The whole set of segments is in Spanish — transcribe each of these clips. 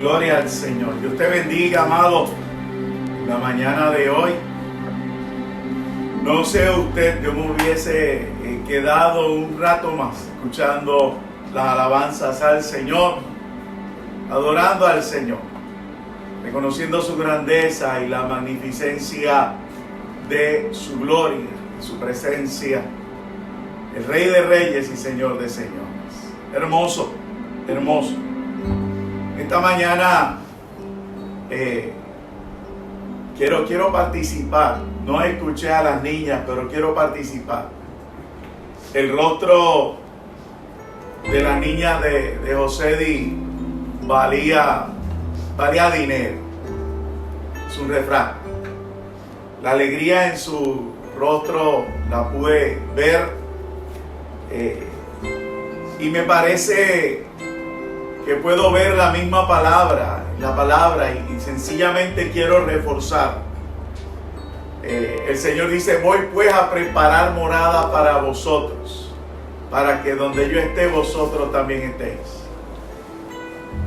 Gloria al Señor. Dios te bendiga, amado, la mañana de hoy. No sé usted, yo me hubiese quedado un rato más escuchando las alabanzas al Señor, adorando al Señor, reconociendo su grandeza y la magnificencia de su gloria, de su presencia, el Rey de Reyes y Señor de Señores. Hermoso, hermoso. Esta mañana quiero participar. No escuché a las niñas, pero quiero participar. El rostro de la niña de José valía dinero. Es un refrán. La alegría en su rostro la pude ver y me parece que puedo ver la misma palabra y sencillamente quiero reforzar. El Señor dice: voy pues a preparar morada para vosotros, para que donde yo esté vosotros también estéis.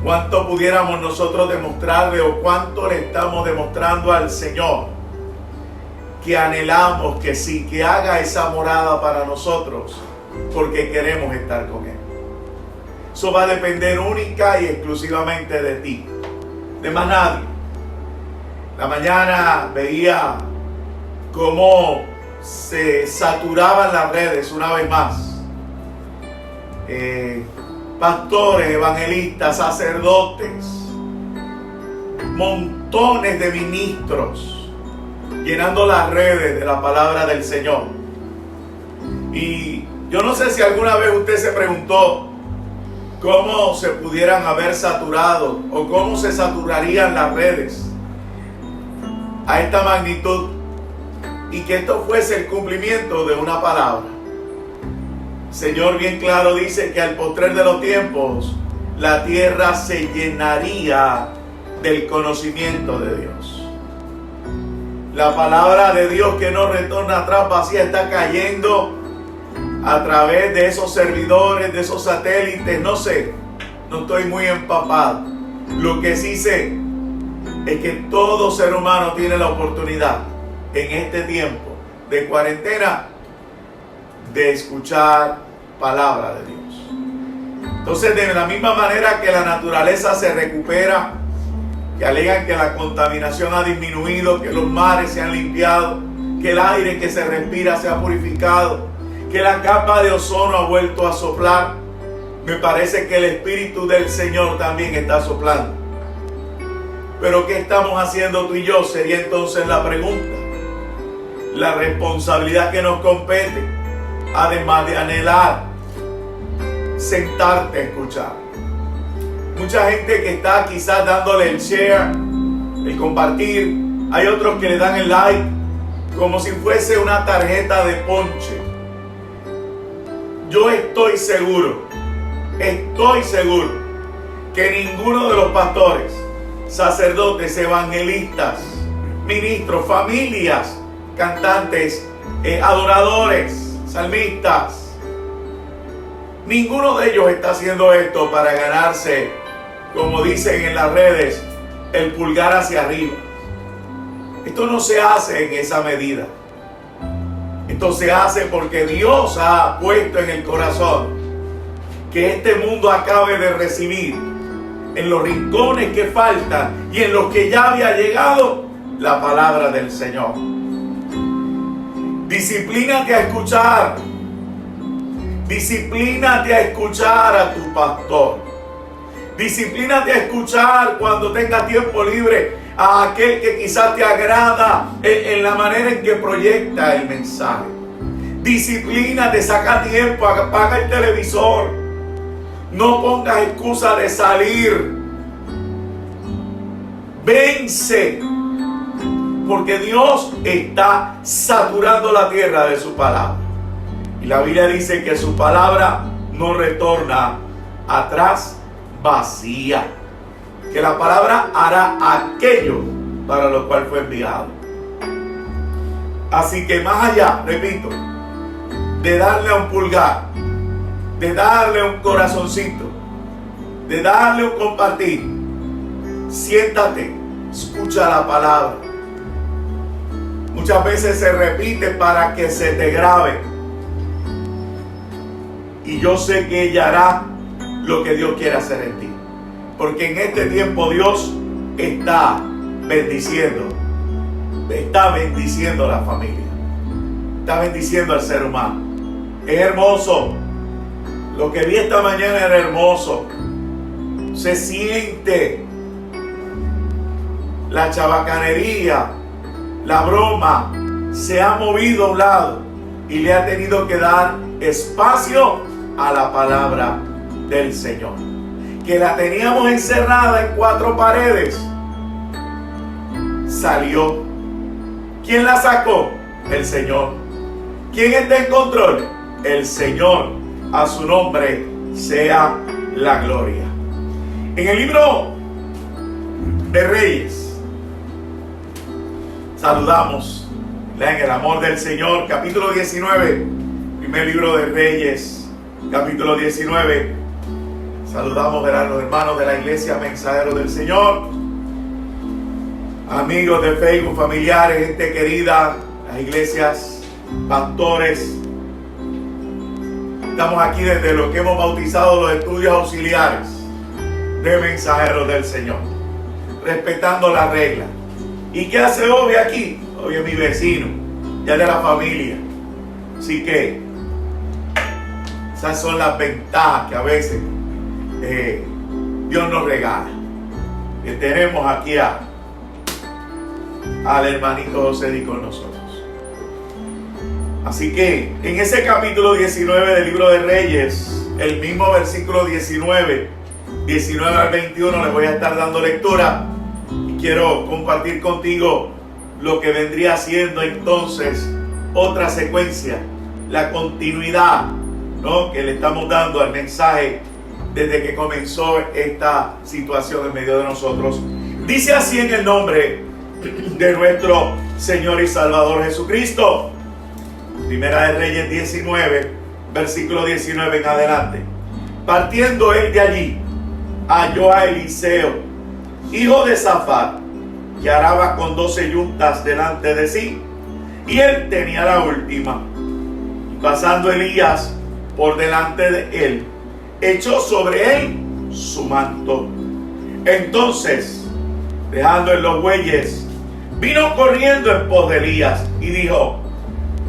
¿Cuánto pudiéramos nosotros demostrarle o cuánto le estamos demostrando al Señor que anhelamos que sí, que haga esa morada para nosotros, porque queremos estar con Él? Eso va a depender única y exclusivamente de ti, de más nadie. La mañana veía cómo se saturaban las redes una vez más. Pastores, evangelistas, sacerdotes, montones de ministros llenando las redes de la palabra del Señor. Y yo no sé si alguna vez usted se preguntó cómo se pudieran haber saturado o cómo se saturarían las redes a esta magnitud y que esto fuese el cumplimiento de una palabra. El Señor bien claro dice que al postrer de los tiempos la tierra se llenaría del conocimiento de Dios. La palabra de Dios que no retorna atrás vacía está cayendo a través de esos servidores, de esos satélites, no sé, no estoy muy empapado. Lo que sí sé es que todo ser humano tiene la oportunidad en este tiempo de cuarentena de escuchar palabra de Dios. Entonces, de la misma manera que la naturaleza se recupera, que alegan que la contaminación ha disminuido, que los mares se han limpiado, que el aire que se respira se ha purificado, que la capa de ozono ha vuelto a soplar, me parece que el Espíritu del Señor también está soplando. Pero ¿qué estamos haciendo tú y yo? Sería entonces la pregunta. La responsabilidad que nos compete, además de anhelar, sentarte a escuchar. Mucha gente que está quizás dándole el share, el compartir. Hay otros que le dan el like como si fuese una tarjeta de ponche. Yo estoy seguro que ninguno de los pastores, sacerdotes, evangelistas, ministros, familias, cantantes, adoradores, salmistas, ninguno de ellos está haciendo esto para ganarse, como dicen en las redes, el pulgar hacia arriba. Esto no se hace en esa medida. Esto se hace porque Dios ha puesto en el corazón que este mundo acabe de recibir en los rincones que faltan y en los que ya había llegado la palabra del Señor. Disciplínate a escuchar. Disciplínate a escuchar a tu pastor. Disciplínate a escuchar cuando tengas tiempo libre a aquel que quizás te agrada en la manera en que proyecta el mensaje. Disciplínate, saca tiempo, apaga el televisor. No pongas excusa de salir. Vence. Porque Dios está saturando la tierra de su palabra. Y la Biblia dice que su palabra no retorna atrás vacía. Que la palabra hará aquello para lo cual fue enviado. Así que más allá, repito, de darle a un pulgar, de darle un corazoncito, de darle un compartir, siéntate, escucha la palabra. Muchas veces se repite para que se te grabe. Y yo sé que ella hará lo que Dios quiere hacer en ti. Porque en este tiempo Dios está bendiciendo a la familia, está bendiciendo al ser humano. Es hermoso. Lo que vi esta mañana era hermoso. Se siente la chabacanería, la broma, se ha movido a un lado y le ha tenido que dar espacio a la palabra del Señor. Que la teníamos encerrada en 4 paredes. Salió. ¿Quién la sacó? El Señor. ¿Quién está en control? El Señor. A su nombre sea la gloria. En el libro de Reyes, saludamos en el amor del Señor, capítulo 19, primer libro de Reyes, capítulo 19. Saludamos a los hermanos de la iglesia Mensajeros del Señor, amigos de Facebook, familiares, gente querida, las iglesias, pastores. Estamos aquí desde lo que hemos bautizado los estudios auxiliares de Mensajeros del Señor, respetando la regla. ¿Y qué hace Obi aquí? Obi es mi vecino, ya de la familia. Así que esas son las ventajas que a veces Dios nos regala. Que tenemos aquí al hermanito José Di con nosotros. Así que en ese capítulo 19 del libro de Reyes, el mismo versículo 19 al 21, les voy a estar dando lectura y quiero compartir contigo lo que vendría siendo entonces otra secuencia, la continuidad, ¿no?, que le estamos dando al mensaje desde que comenzó esta situación en medio de nosotros. Dice así en el nombre de nuestro Señor y Salvador Jesucristo. Primera de Reyes 19, versículo 19 en adelante. Partiendo él de allí, halló a Eliseo, hijo de Safat, que araba con 12 yuntas delante de sí, y él tenía la última. Y pasando Elías por delante de él, echó sobre él su manto. Entonces, dejando en los bueyes, vino corriendo en pos de Elías y dijo: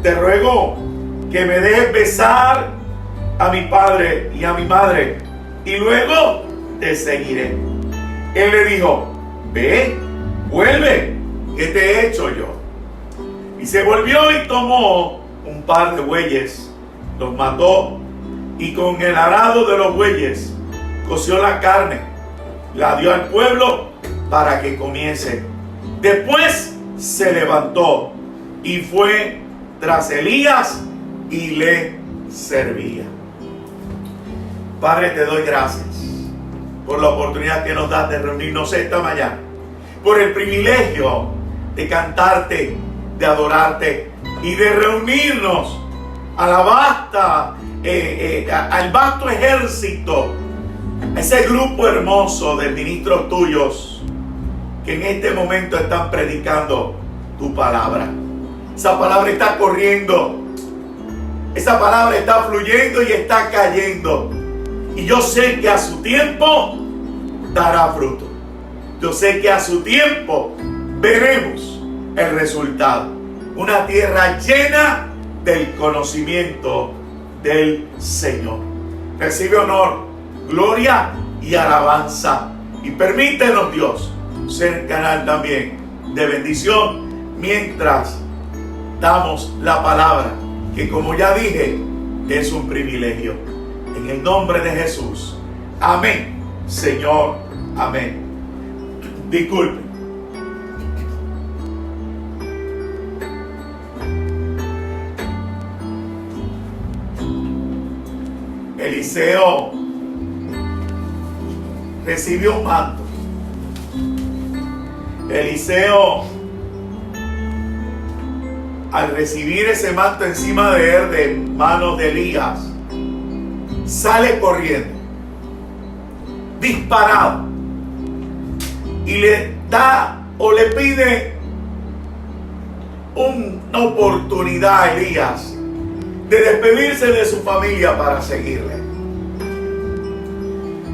te ruego que me dejes besar a mi padre y a mi madre, y luego te seguiré. Él le dijo: ve, vuelve, ¿qué te he hecho yo? Y se volvió y tomó un par de bueyes, los mató, y con el arado de los bueyes coció la carne, la dio al pueblo para que comiese. Después se levantó y fue tras Elías y le servía. Padre, te doy gracias por la oportunidad que nos das de reunirnos esta mañana, por el privilegio de cantarte, de adorarte y de reunirnos a la al vasto ejército, a ese grupo hermoso de ministros tuyos que en este momento están predicando tu palabra. Esa palabra está corriendo, esa palabra está fluyendo y está cayendo. Y yo sé que a su tiempo dará fruto. Yo sé que a su tiempo veremos el resultado. Una tierra llena del conocimiento del Señor. Recibe honor, gloria y alabanza. Y permítenos, Dios, ser canal también de bendición mientras damos la palabra, que como ya dije, es un privilegio. En el nombre de Jesús. Amén, Señor. Amén. Disculpe. Eliseo recibió un manto. Eliseo, al recibir ese manto encima de él de manos de Elías, sale corriendo, disparado, y le da o le pide una oportunidad a Elías de despedirse de su familia para seguirle.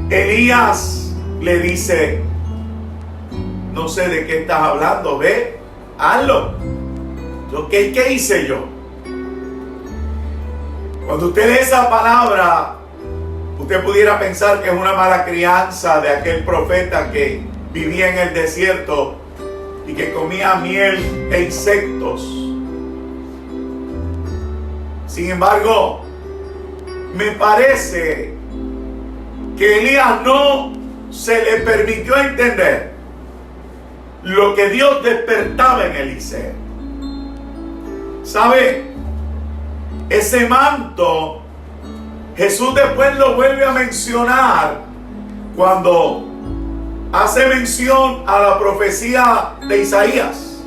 Elías le dice: no sé de qué estás hablando, ve, hazlo. ¿Qué hice yo? Cuando usted lee esa palabra, usted pudiera pensar que es una mala crianza de aquel profeta que vivía en el desierto y que comía miel e insectos. Sin embargo, me parece que Elías no se le permitió entender lo que Dios despertaba en Eliseo. ¿Sabe? Ese manto, Jesús después lo vuelve a mencionar cuando hace mención a la profecía de Isaías.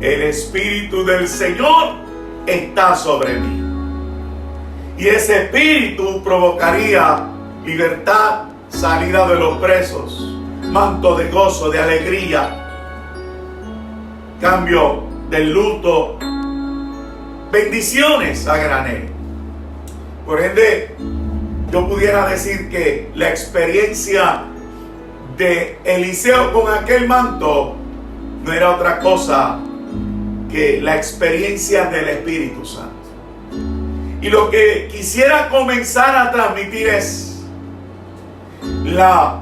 El Espíritu del Señor está sobre mí. Y ese Espíritu provocaría libertad, salida de los presos, manto de gozo, de alegría, cambio del luto, bendiciones a granel. Por ende, yo pudiera decir que la experiencia de Eliseo con aquel manto no era otra cosa que la experiencia del Espíritu Santo. Y lo que quisiera comenzar a transmitir es la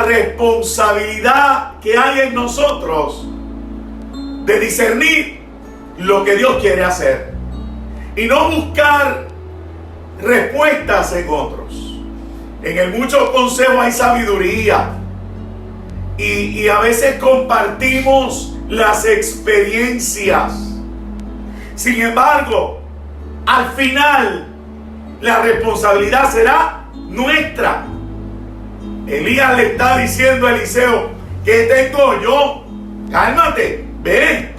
responsabilidad que hay en nosotros de discernir lo que Dios quiere hacer y no buscar respuestas en otros. En el mucho consejo hay sabiduría y a veces compartimos las experiencias. Sin embargo, al final la responsabilidad será nuestra. Elías le está diciendo a Eliseo: ¿qué tengo yo? Cálmate, ven.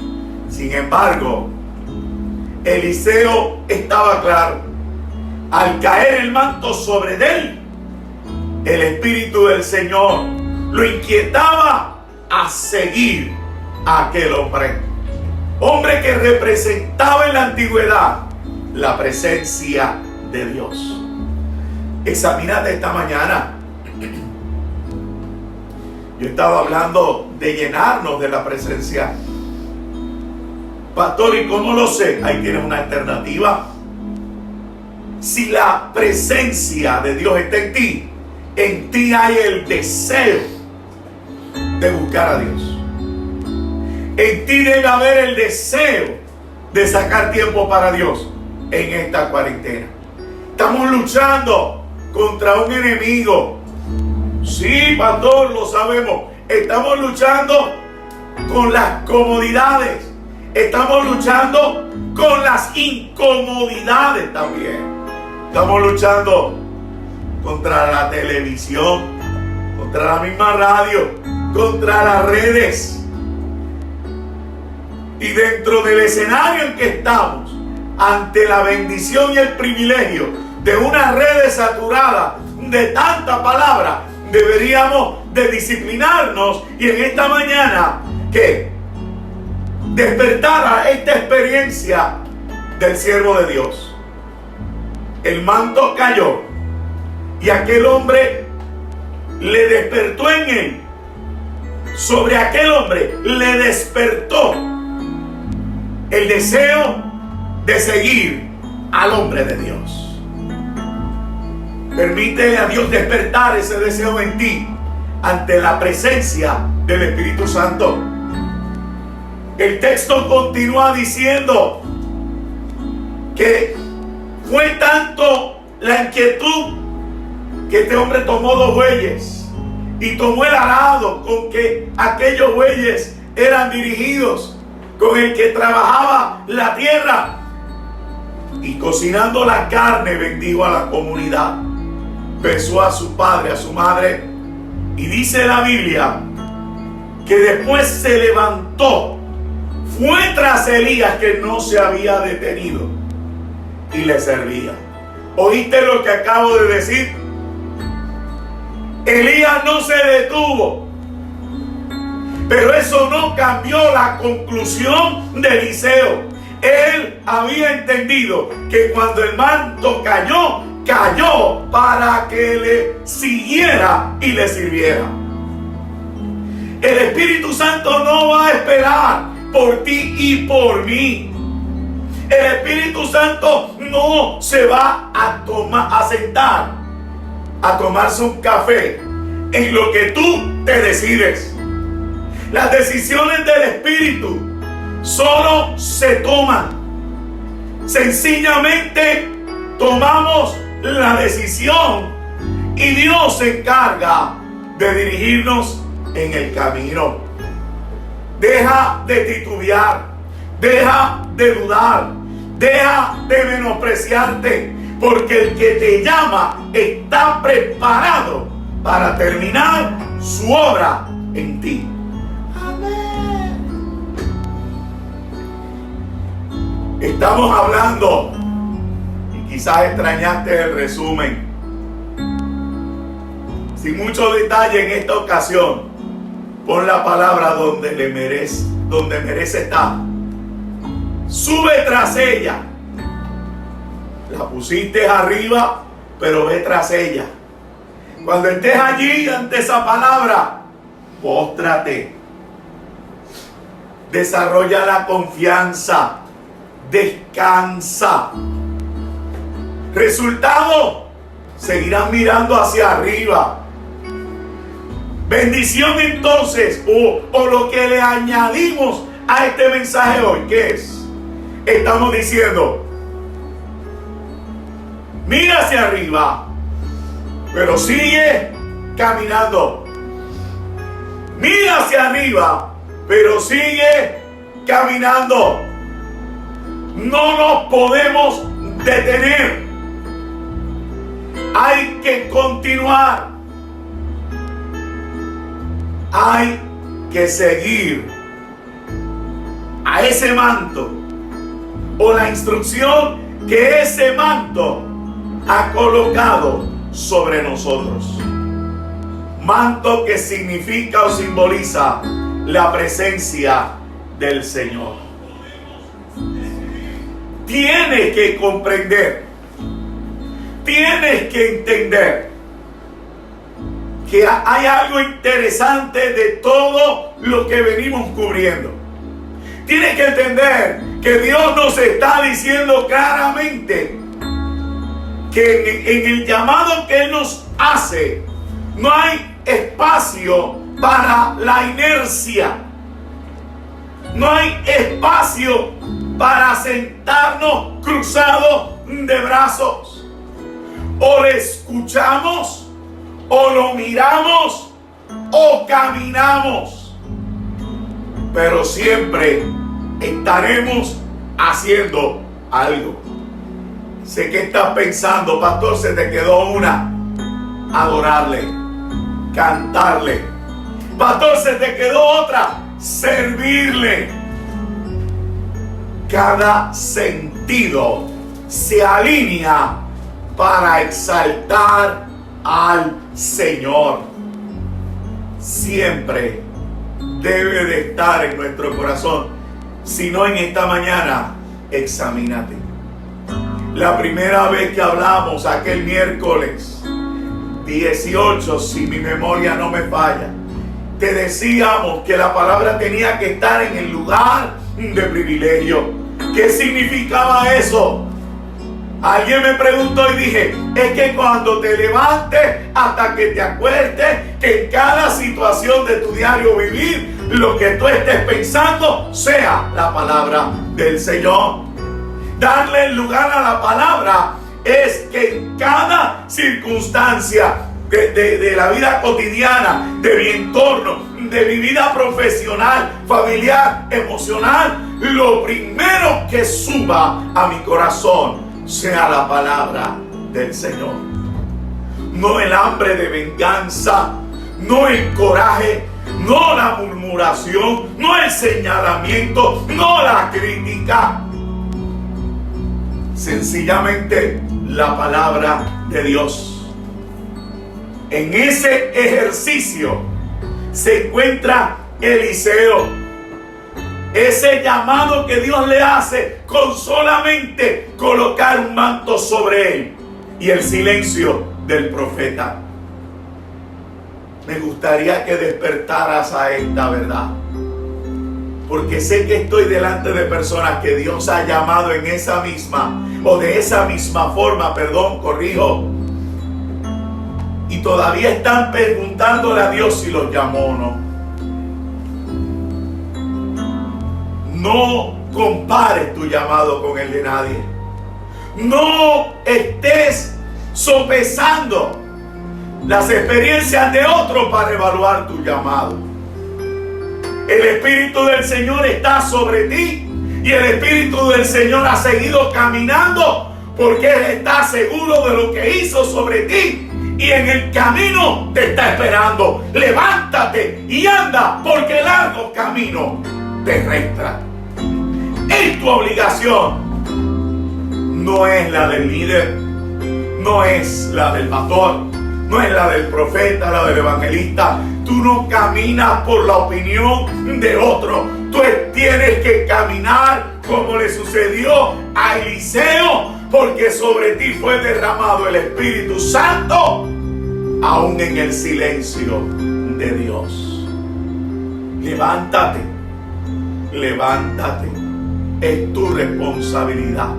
Sin embargo, Eliseo estaba claro. Al caer el manto sobre él, el Espíritu del Señor lo inquietaba a seguir a aquel hombre que representaba en la antigüedad la presencia de Dios. Examínate esta mañana. Yo estaba hablando de llenarnos de la presencia. Pastor, ¿y cómo lo sé? Ahí tienes una alternativa. Si la presencia de Dios está en ti hay el deseo de buscar a Dios. En ti debe haber el deseo de sacar tiempo para Dios en esta cuarentena. Estamos luchando contra un enemigo. Sí, pastor, lo sabemos. Estamos luchando con las comodidades. Estamos luchando con las incomodidades también. Estamos luchando contra la televisión, contra la misma radio, contra las redes. Y dentro del escenario en que estamos, ante la bendición y el privilegio de una red saturada de tanta palabra, deberíamos de disciplinarnos y en esta mañana que despertara esta experiencia del siervo de Dios. El manto cayó y aquel hombre le despertó en él. Sobre aquel hombre le despertó el deseo de seguir al hombre de Dios. Permítele a Dios despertar ese deseo en ti ante la presencia del Espíritu Santo. El texto continúa diciendo que fue tanto la inquietud que este hombre tomó 2 bueyes y tomó el arado con que aquellos bueyes eran dirigidos, con el que trabajaba la tierra, y cocinando la carne bendijo a la comunidad. Besó a su padre, a su madre, y dice la Biblia que después se levantó, fue tras Elías, que no se había detenido, y le servía. ¿Oíste lo que acabo de decir? Elías no se detuvo. Pero eso no cambió la conclusión de Eliseo. Él había entendido que cuando el manto cayó, cayó para que le siguiera y le sirviera. El Espíritu Santo no va a esperar por ti y por mí. El Espíritu Santo no se va a sentar a tomarse un café en lo que tú te decides. Las decisiones del Espíritu solo se toman. Sencillamente tomamos la decisión y Dios se encarga de dirigirnos en el camino. Deja de titubear, deja de dudar, deja de menospreciarte, porque el que te llama está preparado para terminar su obra en ti. Amén. Estamos hablando, y quizás extrañaste el resumen, sin mucho detalle en esta ocasión. Pon la palabra donde merece estar. Sube tras ella. La pusiste arriba, pero ve tras ella. Cuando estés allí ante esa palabra, póstrate. Desarrolla la confianza. Descansa. Resultado, seguirás mirando hacia arriba. Bendición entonces, o lo que le añadimos a este mensaje hoy, ¿qué es? Estamos diciendo, mira hacia arriba, pero sigue caminando. Mira hacia arriba, pero sigue caminando. No nos podemos detener. Hay que continuar. Hay que seguir a ese manto o la instrucción que ese manto ha colocado sobre nosotros. Manto que significa o simboliza la presencia del Señor. Tienes que comprender, tienes que entender que hay algo interesante de todo lo que venimos cubriendo. Tienes que entender que Dios nos está diciendo claramente que en el llamado que Él nos hace no hay espacio para la inercia. No hay espacio para sentarnos cruzados de brazos. O le escuchamos, o lo miramos, o caminamos. Pero siempre estaremos haciendo algo. Sé que estás pensando, pastor, se te quedó una. Adorarle, cantarle. Pastor, se te quedó otra. Servirle. Cada sentido se alinea para exaltar al Señor. Siempre debe de estar en nuestro corazón. Si no, en esta mañana, examínate. La primera vez que hablamos, aquel miércoles 18, si mi memoria no me falla, te decíamos que la palabra tenía que estar en el lugar de privilegio. ¿Qué significaba eso? Alguien me preguntó y dije, es que cuando te levantes hasta que te acuestes, que en cada situación de tu diario vivir, lo que tú estés pensando sea la palabra del Señor. Darle el lugar a la palabra es que en cada circunstancia de la vida cotidiana, de mi entorno, de mi vida profesional, familiar, emocional, lo primero que suba a mi corazón sea la palabra del Señor. No el hambre de venganza, no el coraje, no la murmuración, no el señalamiento, no la crítica. Sencillamente la palabra de Dios. En ese ejercicio se encuentra Eliseo. Ese llamado que Dios le hace con solamente colocar un manto sobre él y el silencio del profeta. Me gustaría que despertaras a esta verdad, porque sé que estoy delante de personas que Dios ha llamado en esa misma, o de esa misma forma, corrijo, y todavía están preguntándole a Dios si los llamó o no. No compares tu llamado con el de nadie. No estés sopesando las experiencias de otros para evaluar tu llamado. El Espíritu del Señor está sobre ti y el Espíritu del Señor ha seguido caminando porque Él está seguro de lo que hizo sobre ti y en el camino te está esperando. Levántate y anda, porque largo camino te resta. Es tu obligación. No es la del líder, no es la del pastor, no es la del profeta, la del evangelista. Tú no caminas por la opinión de otro. Tú tienes que caminar como le sucedió a Eliseo, porque sobre ti fue derramado el Espíritu Santo, aún en el silencio de Dios. Levántate, levántate. Es tu responsabilidad.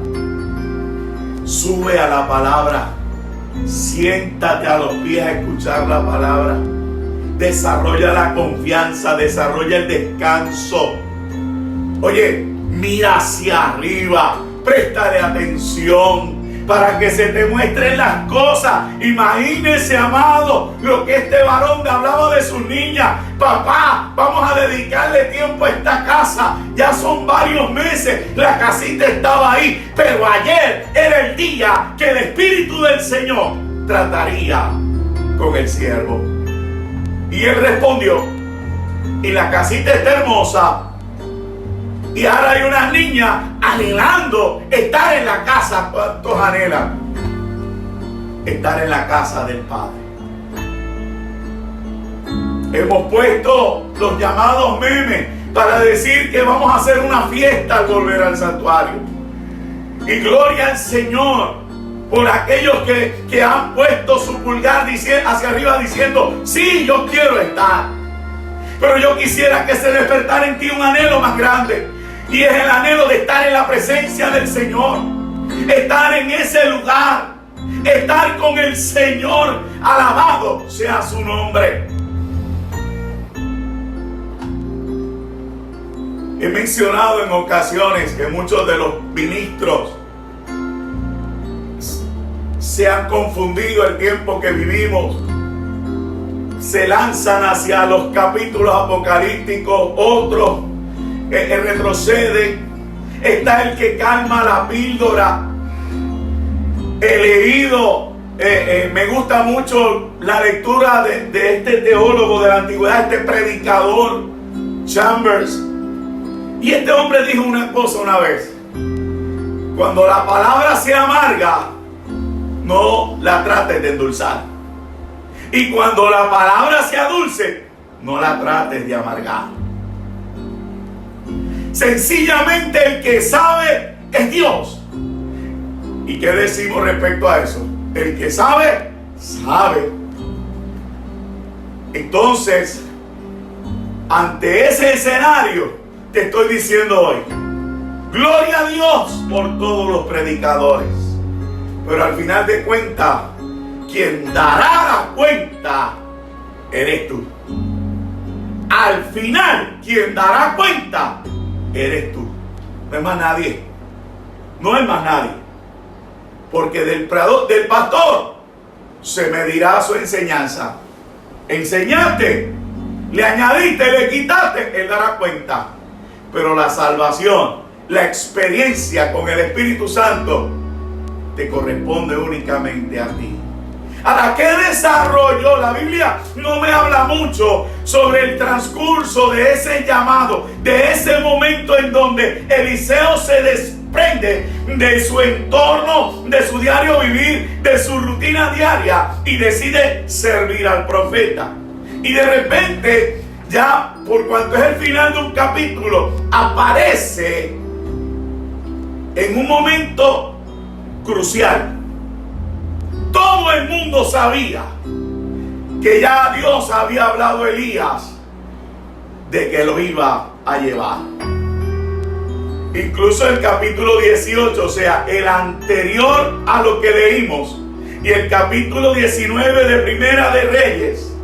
Sube a la palabra. Siéntate a los pies a escuchar la palabra. Desarrolla la confianza, desarrolla el descanso. Oye, mira hacia arriba, préstale atención para que se te muestren las cosas. Imagínese, amado, lo que este varón hablaba de sus niñas. Papá, vamos a dedicarle tiempo a esta casa. Ya son varios meses, la casita estaba ahí, pero ayer era el día que el Espíritu del Señor trataría con el siervo. Y él respondió, y la casita está hermosa, y ahora hay unas niñas anhelando estar en la casa. ¿Cuántos anhelan estar en la casa del Padre? Hemos puesto los llamados memes para decir que vamos a hacer una fiesta al volver al santuario. Y gloria al Señor por aquellos que han puesto su pulgar hacia arriba diciendo, sí, yo quiero estar. Pero yo quisiera que se despertara en ti un anhelo más grande. Y es el anhelo de estar en la presencia del Señor. Estar en ese lugar. Estar con el Señor. Alabado sea su nombre. He mencionado en ocasiones que muchos de los ministros se han confundido el tiempo que vivimos. Se lanzan hacia los capítulos apocalípticos, otros retroceden. Está el que calma la píldora. He leído, me gusta mucho la lectura de este teólogo de la antigüedad, este predicador, Chambers. Y este hombre dijo una cosa una vez: cuando la palabra sea amarga, no la trates de endulzar. Y cuando la palabra sea dulce, no la trates de amargar. Sencillamente el que sabe es Dios. ¿Y qué decimos respecto a eso? El que sabe, sabe. Entonces, ante ese escenario, te estoy diciendo hoy, gloria a Dios por todos los predicadores. Pero al final de cuentas, quien dará la cuenta eres tú. Al final, quien dará cuenta eres tú. No es más nadie. No es más nadie. Porque del pastor se medirá su enseñanza. Enseñaste, le añadiste, le quitaste, él dará cuenta. Pero la salvación, la experiencia con el Espíritu Santo, te corresponde únicamente a ti. ¿A qué desarrollo? La Biblia no me habla mucho sobre el transcurso de ese llamado, de ese momento en donde Eliseo se despierta desprende de su entorno, de su diario vivir, de su rutina diaria y decide servir al profeta. Y de repente, ya por cuanto es el final de un capítulo, aparece en un momento crucial. Todo el mundo sabía que ya Dios había hablado a Elías de que lo iba a llevar. Incluso el capítulo 18, o sea, el anterior a lo que leímos, y el capítulo 19 de Primera de Reyes,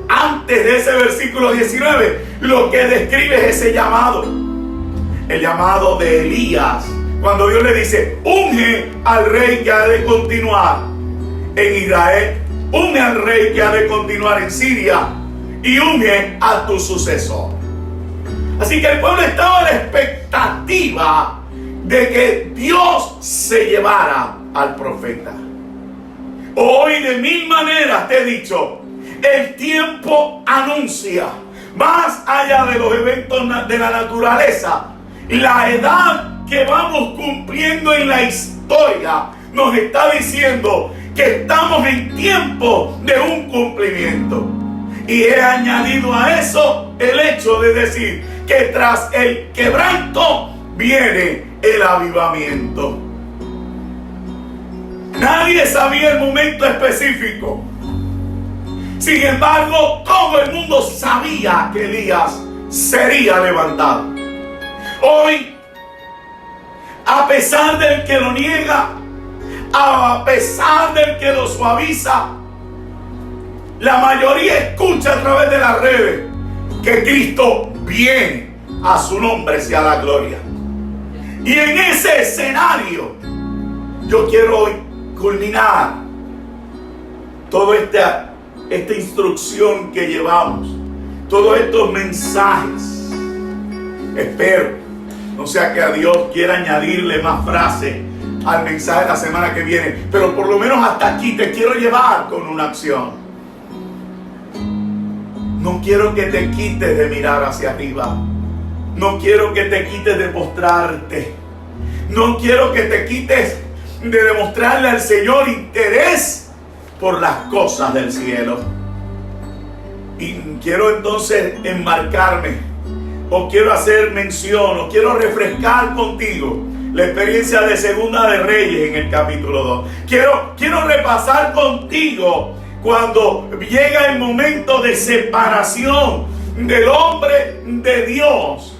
antes de ese versículo 19, lo que describe es ese llamado, el llamado de Elías, cuando Dios le dice: unge al rey que ha de continuar en Israel, unge al rey que ha de continuar en Siria, y unge a tu sucesor. Así que el pueblo estaba a la expectativa de que Dios se llevara al profeta. Hoy de mil maneras te he dicho, el tiempo anuncia, más allá de los eventos de la naturaleza, la edad que vamos cumpliendo en la historia nos está diciendo que estamos en tiempo de un cumplimiento. Y he añadido a eso el hecho de decir que tras el quebranto viene el avivamiento. Nadie sabía el momento específico. Sin embargo, todo el mundo sabía que Elías sería levantado. Hoy, a pesar del que lo niega, a pesar del que lo suaviza, la mayoría escucha a través de las redes que Cristo viene. A su nombre sea la gloria. Y en ese escenario yo quiero hoy culminar toda esta instrucción que llevamos, todos estos mensajes. Espero no sea que a Dios quiera añadirle más frases al mensaje de la semana que viene, pero por lo menos hasta aquí te quiero llevar con una acción. No quiero que te quites de mirar hacia arriba. No quiero que te quites de postrarte. No quiero que te quites de demostrarle al Señor interés por las cosas del cielo. Y quiero entonces enmarcarme, o quiero hacer mención, o quiero refrescar contigo la experiencia de Segunda de Reyes en el capítulo 2. Quiero repasar contigo cuando llega el momento de separación del hombre de Dios,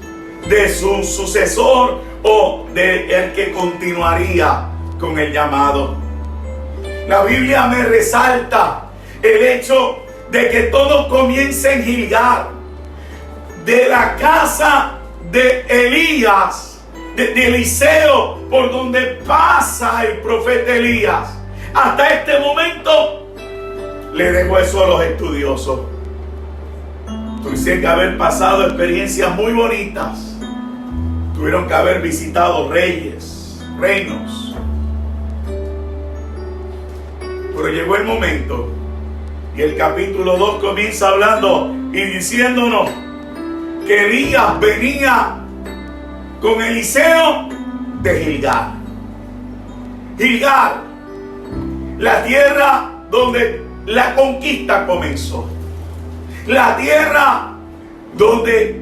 de su sucesor o de el que continuaría con el llamado. La Biblia me resalta el hecho de que todo comienza en Gilgal, de la casa de Elías, de Eliseo, por donde pasa el profeta Elías. Hasta este momento le dejo eso a los estudiosos. Tuvieron que haber pasado experiencias muy bonitas. Tuvieron que haber visitado reinos. Pero llegó el momento y el capítulo 2 comienza hablando y diciéndonos que Elías venía con Eliseo de Gilgal. Gilgal, la tierra donde la conquista comenzó. La tierra donde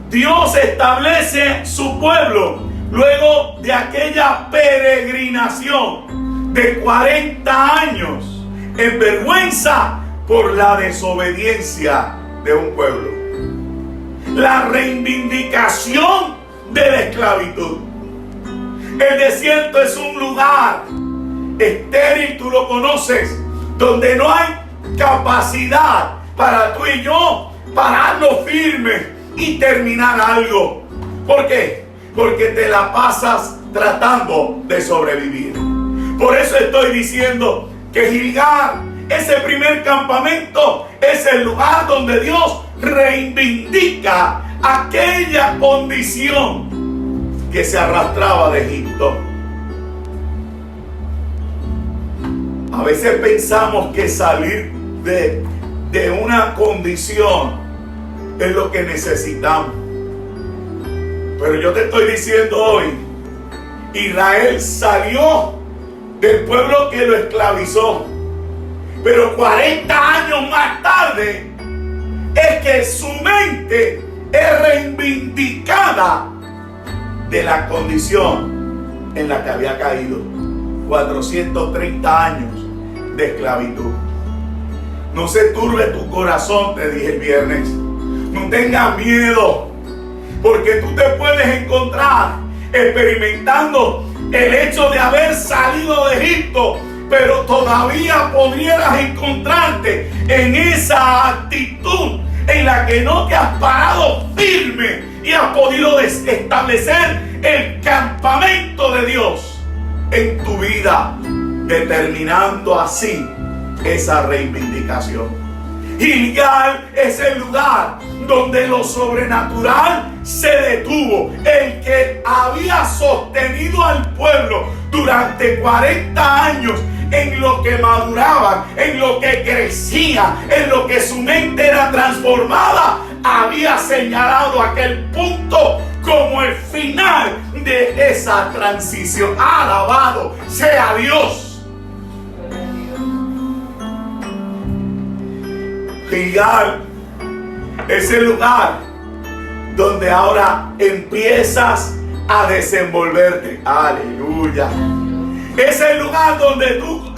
Dios establece su pueblo luego de aquella peregrinación de 40 años en vergüenza por la desobediencia de un pueblo. La reivindicación de la esclavitud. El desierto es un lugar estéril, tú lo conoces, donde no hay capacidad para tú y yo pararnos firmes y terminar algo. ¿Por qué? Porque te la pasas tratando de sobrevivir. Por eso estoy diciendo que Gilgal, ese primer campamento, es el lugar donde Dios reivindica aquella condición que se arrastraba de Egipto. A veces pensamos que salir de una condición es lo que necesitamos. Pero yo te estoy diciendo hoy Israel salió del pueblo que lo esclavizó. Pero 40 años más tarde es que su mente es reivindicada de la condición en la que había caído. 430 años de esclavitud. No se turbe tu corazón, te dije el viernes. No tengas miedo, porque tú te puedes encontrar experimentando el hecho de haber salido de Egipto, pero todavía pudieras encontrarte en esa actitud en la que no te has parado firme y has podido establecer el campamento de Dios en tu vida, determinando así esa reivindicación. Gilgal es el lugar donde lo sobrenatural se detuvo. El que había sostenido al pueblo durante 40 años en lo que maduraban, en lo que crecía, en lo que su mente era transformada, había señalado aquel punto como el final de esa transición. Alabado sea Dios. Gilgal es el lugar donde ahora empiezas a desenvolverte. Aleluya. Es el lugar donde tú,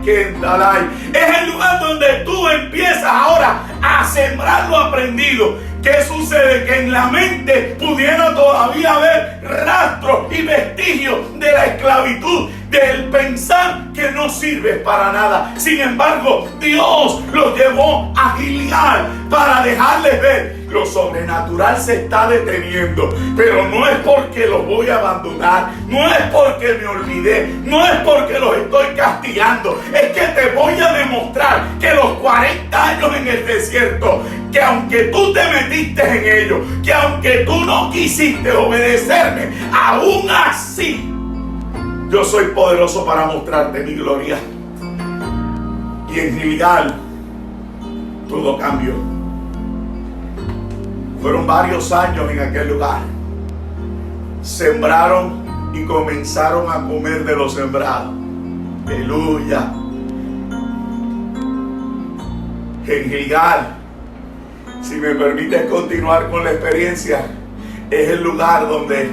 es el lugar donde tú empiezas ahora a sembrar lo aprendido. ¿Qué sucede? Que en la mente pudiera todavía haber rastros y vestigios de la esclavitud, del pensar que no sirve para nada. Sin embargo, Dios los llevó a Gilgal para dejarles ver: lo sobrenatural se está deteniendo, pero no es porque los voy a abandonar, no es porque me olvidé, no es porque los estoy castigando, es que te voy a demostrar que los 40 años en el desierto, que aunque tú te metiste en ello, que aunque tú no quisiste obedecerme, aún así yo soy poderoso para mostrarte mi gloria. Y en Gilgal todo cambió. Fueron varios años en aquel lugar. Sembraron y comenzaron a comer de lo sembrado. Aleluya. En Gilgal, si me permites continuar con la experiencia, es el lugar donde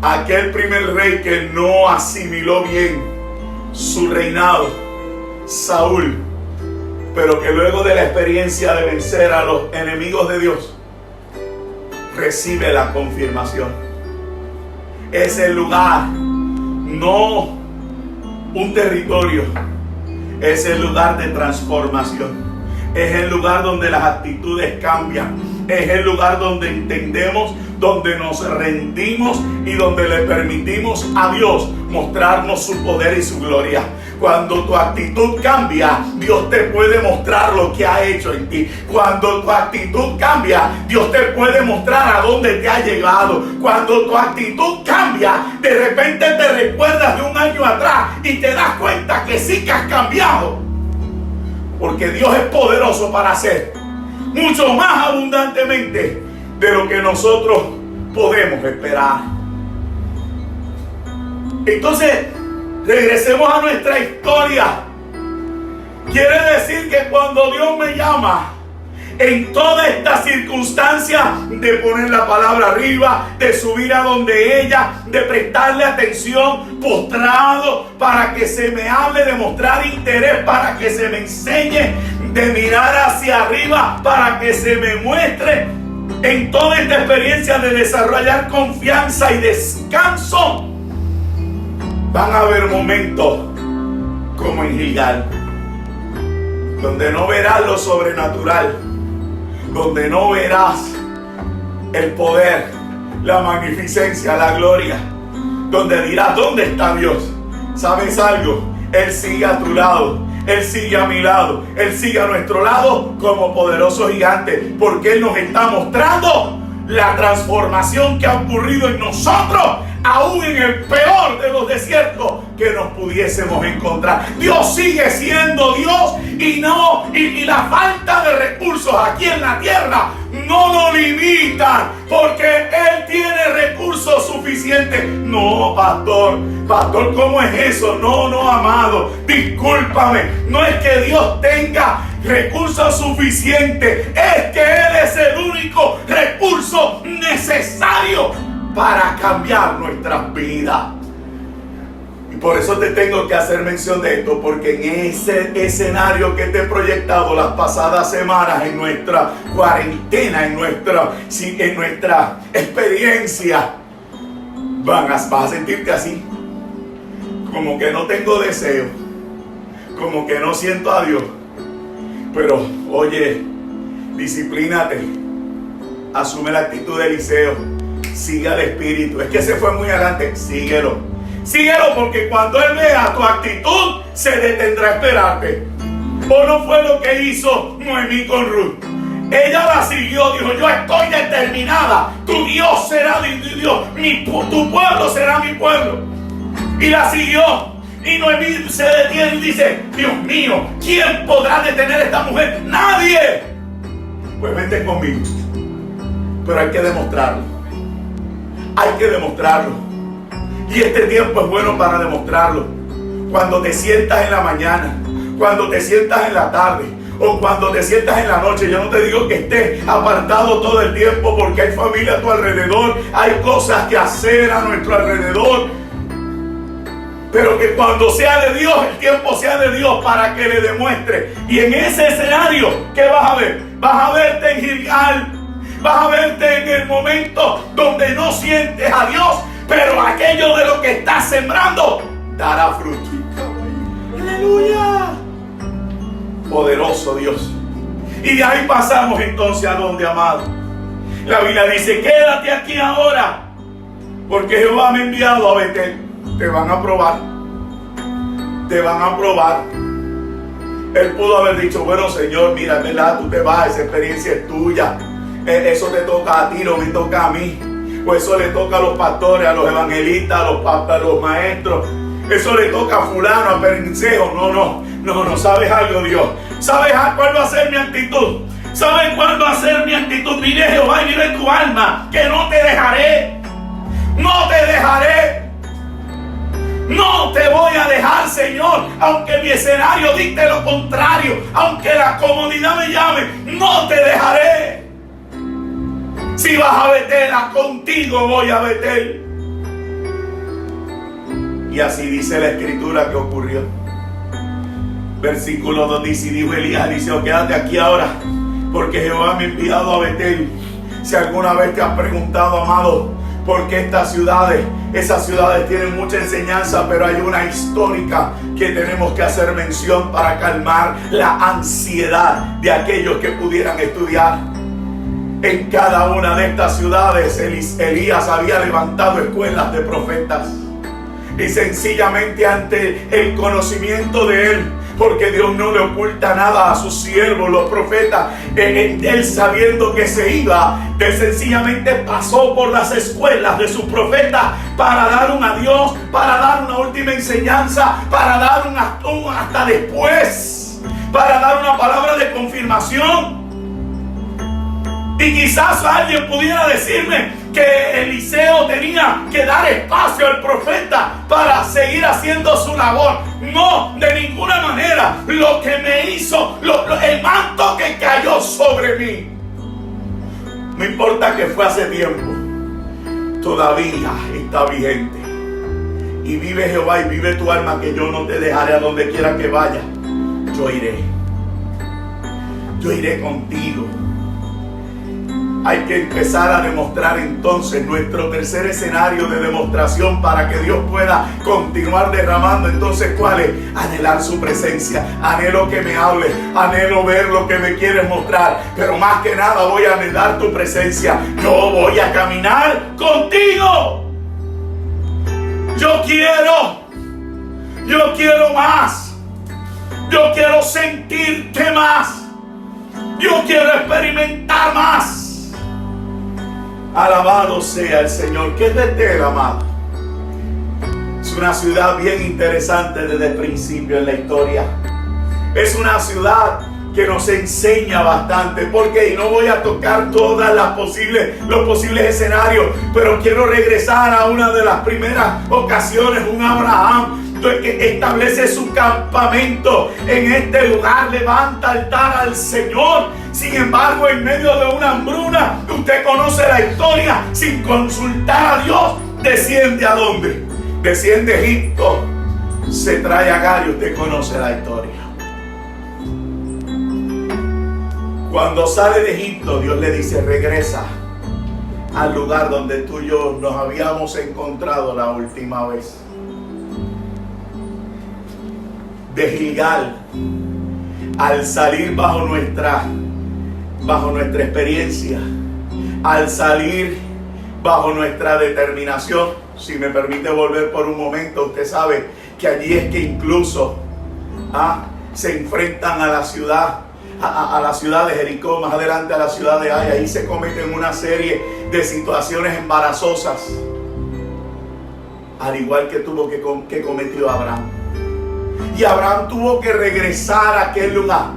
aquel primer rey que no asimiló bien su reinado, Saúl, pero que luego de la experiencia de vencer a los enemigos de Dios, recibe la confirmación. Es el lugar, no un territorio, es el lugar de transformación. Es el lugar donde las actitudes cambian. Es el lugar donde entendemos, donde nos rendimos y donde le permitimos a Dios mostrarnos su poder y su gloria. Cuando tu actitud cambia, Dios te puede mostrar lo que ha hecho en ti. Cuando tu actitud cambia, Dios te puede mostrar a dónde te ha llegado. Cuando tu actitud cambia, de repente te recuerdas de un año atrás y te das cuenta que sí que has cambiado. Porque Dios es poderoso para hacer mucho más abundantemente de lo que nosotros podemos esperar. Entonces, regresemos a nuestra historia. Quiere decir que cuando Dios me llama, en toda esta circunstancia de poner la palabra arriba, de subir a donde ella, de prestarle atención, postrado, para que se me hable, de mostrar interés, para que se me enseñe, de mirar hacia arriba, para que se me muestre, en toda esta experiencia de desarrollar confianza y descanso, van a haber momentos como en Gilgal, donde no verás lo sobrenatural, donde no verás el poder, la magnificencia, la gloria, donde dirás: ¿dónde está Dios? ¿Sabes algo? Él sigue a tu lado, Él sigue a mi lado, Él sigue a nuestro lado como poderoso gigante, porque Él nos está mostrando la transformación que ha ocurrido en nosotros, aún en el peor de los desiertos que nos pudiésemos encontrar. Dios sigue siendo Dios y la falta de recursos aquí en la tierra no lo limitan, porque Él tiene recursos recursos suficientes. No, pastor, ¿cómo es eso? No, amado, discúlpame. No es que Dios tenga recursos suficientes, es que Él es el único recurso necesario para cambiar nuestras vidas. Y por eso te tengo que hacer mención de esto, porque en ese escenario que te he proyectado las pasadas semanas, en nuestra cuarentena, en nuestra experiencia, vas a sentirte así, como que no tengo deseo, como que no siento a Dios. Pero oye, disciplínate, asume la actitud de Eliseo, sigue al Espíritu. Es que se fue muy adelante, síguelo, porque cuando Él vea tu actitud, se detendrá a esperarte. ¿O no fue lo que hizo Noemí con Ruth? Ella la siguió, dijo: yo estoy determinada, tu Dios será mi Dios, tu pueblo será mi pueblo. Y la siguió. Y Noemí se detiene y dice: Dios mío, ¿quién podrá detener a esta mujer? ¡Nadie! Pues vente conmigo. Pero hay que demostrarlo. Y este tiempo es bueno para demostrarlo. Cuando te sientas en la mañana, cuando te sientas en la tarde, o cuando te sientas en la noche. Yo no te digo que estés apartado todo el tiempo, porque hay familia a tu alrededor, hay cosas que hacer a nuestro alrededor. Pero que cuando sea de Dios, el tiempo sea de Dios, para que le demuestre. Y en ese escenario, ¿qué vas a ver? Vas a verte en Gilgal. Vas a verte en el momento donde no sientes a Dios, pero aquello de lo que estás sembrando dará fruto. ¡Aleluya! Poderoso Dios. Y de ahí pasamos entonces a donde, amado. La Biblia dice: quédate aquí ahora, porque Jehová me ha enviado a Betel. Te van a probar. Él pudo haber dicho: bueno, Señor, mira, verdad, tú te vas, esa experiencia es tuya. Eso te toca a ti, no me toca a mí. Pues eso le toca a los pastores, a los evangelistas, a los maestros. Eso le toca a fulano, a perencejo. No, ¿sabes algo, Dios? ¿Sabes cuál va a ser mi actitud? ¿Sabes cuál va a ser mi actitud? Mire, Jehová, y mire tu alma, que no te dejaré. No te dejaré. No te voy a dejar, Señor, aunque mi escenario dicte lo contrario, aunque la comodidad me llame, no te dejaré. Si vas a Betel, contigo voy a Betel. Y así dice la escritura que ocurrió. Versículo 2 dice: y dijo Elías a Eliseo: quédate aquí ahora, porque Jehová me ha enviado a Betel. Si alguna vez te has preguntado, amado, por qué esas ciudades tienen mucha enseñanza, pero hay una histórica que tenemos que hacer mención para calmar la ansiedad de aquellos que pudieran estudiar. En cada una de estas ciudades Elías había levantado escuelas de profetas. Y sencillamente ante el conocimiento de él, porque Dios no le oculta nada a sus siervos, los profetas, él sabiendo que se iba, él sencillamente pasó por las escuelas de sus profetas para dar un adiós, para dar una última enseñanza, para dar un hasta después, para dar una palabra de confirmación. Y quizás alguien pudiera decirme que Eliseo tenía que dar espacio al profeta para seguir haciendo su labor. No, de ninguna manera. Lo que me hizo, el manto que cayó sobre mí, no importa que fue hace tiempo, todavía está vigente. Y vive Jehová y vive tu alma, que yo no te dejaré a donde quiera que vaya. Yo iré contigo. Hay que empezar a demostrar entonces nuestro tercer escenario de demostración para que Dios pueda continuar derramando. Entonces, ¿cuál es? Anhelar su presencia. Anhelo que me hable. Anhelo ver lo que me quieres mostrar. Pero más que nada voy a anhelar tu presencia. Yo voy a caminar contigo. Yo quiero más. Yo quiero sentirte más. Yo quiero experimentar más. Alabado sea el Señor. ¿Qué es Betel, amado? Es una ciudad bien interesante desde el principio en la historia. Es una ciudad que nos enseña bastante, porque y no voy a tocar todas los posibles escenarios, pero quiero regresar a una de las primeras ocasiones, un Abraham que establece su campamento en este lugar, levanta altar al Señor. Sin embargo, en medio de una hambruna, usted conoce la historia, sin consultar a Dios, desciende ¿a dónde? Desciende a Egipto, se trae a Agar y usted conoce la historia. Cuando sale de Egipto, Dios le dice: regresa al lugar donde tú y yo nos habíamos encontrado la última vez. De Gilgal, al salir bajo nuestra experiencia, al salir bajo nuestra determinación, si me permite volver por un momento, usted sabe que allí es que incluso se enfrentan a la ciudad, a la ciudad de Jericó, más adelante a la ciudad de Ai. Ahí se cometen una serie de situaciones embarazosas, al igual que cometió Abraham. Y Abraham tuvo que regresar a aquel lugar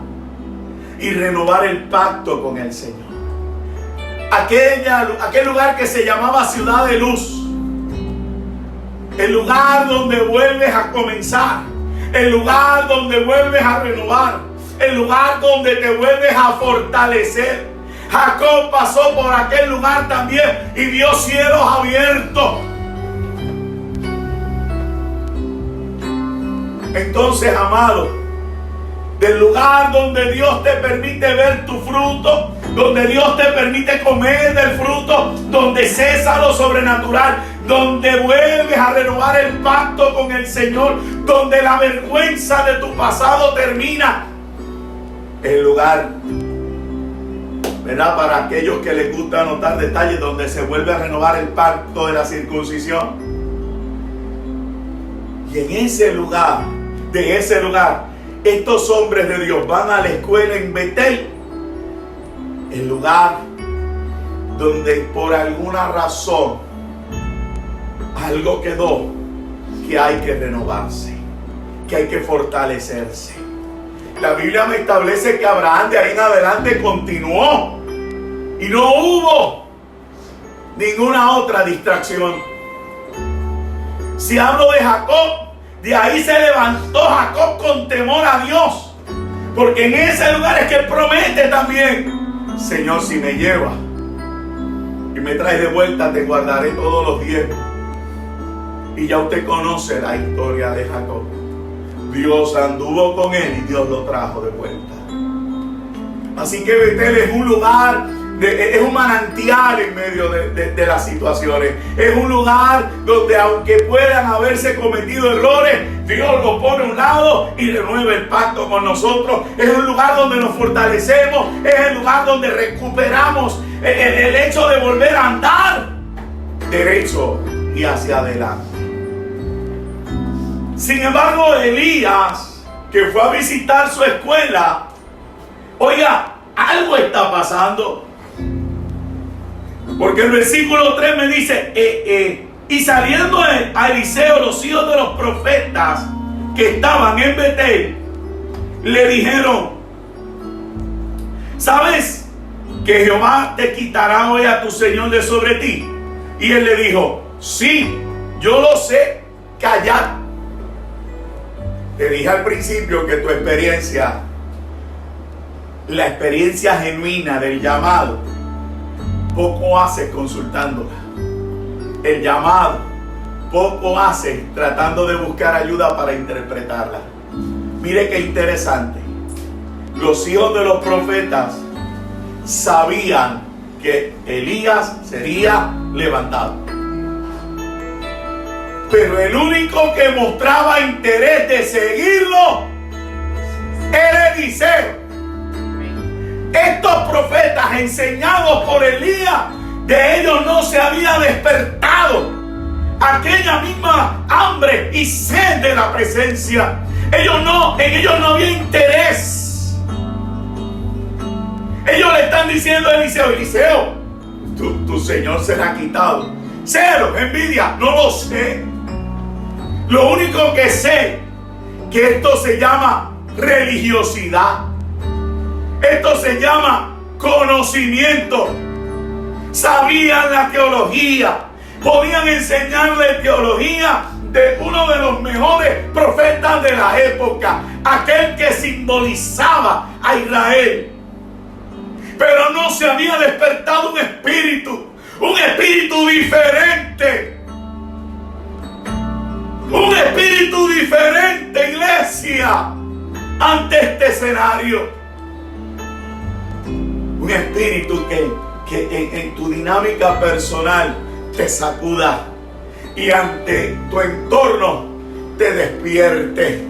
y renovar el pacto con el Señor. Aquel lugar que se llamaba Ciudad de Luz. El lugar donde vuelves a comenzar. El lugar donde vuelves a renovar. El lugar donde te vuelves a fortalecer. Jacob pasó por aquel lugar también y vio cielos abiertos. Entonces, amado, del lugar donde Dios te permite ver tu fruto, donde Dios te permite comer del fruto, donde cesa lo sobrenatural, donde vuelves a renovar el pacto con el Señor, donde la vergüenza de tu pasado termina. El lugar, ¿verdad?, para aquellos que les gusta anotar detalles, donde se vuelve a renovar el pacto de la circuncisión. Y en ese lugar, estos hombres de Dios van a la escuela en Betel, el lugar donde por alguna razón algo quedó, que hay que renovarse, que hay que fortalecerse. La Biblia me establece que Abraham de ahí en adelante continuó y no hubo ninguna otra distracción. Si hablo de Jacob, de ahí se levantó Jacob con temor a Dios, porque en ese lugar es que promete también: Señor, si me llevas y me traes de vuelta, te guardaré todos los días. Y ya usted conoce la historia de Jacob. Dios anduvo con él y Dios lo trajo de vuelta. Así que Betel es un lugar, es un manantial en medio de las situaciones. Es un lugar donde, aunque puedan haberse cometido errores, Dios lo pone a un lado y renueva el pacto con nosotros. Es un lugar donde nos fortalecemos. Es el lugar donde recuperamos el hecho de volver a andar derecho y hacia adelante. Sin embargo, Elías, que fue a visitar su escuela, oiga, algo está pasando. Porque el versículo 3 me dice: y saliendo a Eliseo los hijos de los profetas que estaban en Betel, le dijeron: ¿sabes que Jehová te quitará hoy a tu señor de sobre ti? Y él le dijo: sí, yo lo sé, callad. Te dije al principio que tu experiencia, la experiencia genuina del llamado, poco haces consultándola. El llamado, poco haces tratando de buscar ayuda para interpretarla. Mire qué interesante. Los hijos de los profetas sabían que Elías sería levantado. Pero el único que mostraba interés de seguirlo era Eliseo. Estos profetas, enseñados por Elías, de ellos no se había despertado aquella misma hambre y sed de la presencia. En ellos no había interés. Ellos le están diciendo a Eliseo: Eliseo, tu señor será quitado. Cero, envidia, no lo sé. Lo único que sé, que esto se llama religiosidad. Esto se llama conocimiento. Sabían la teología. Podían enseñarle teología de uno de los mejores profetas de la época, aquel que simbolizaba a Israel. Pero no se había despertado un espíritu diferente. Un espíritu diferente, iglesia, ante este escenario. Un espíritu que en tu dinámica personal te sacuda y ante tu entorno te despierte.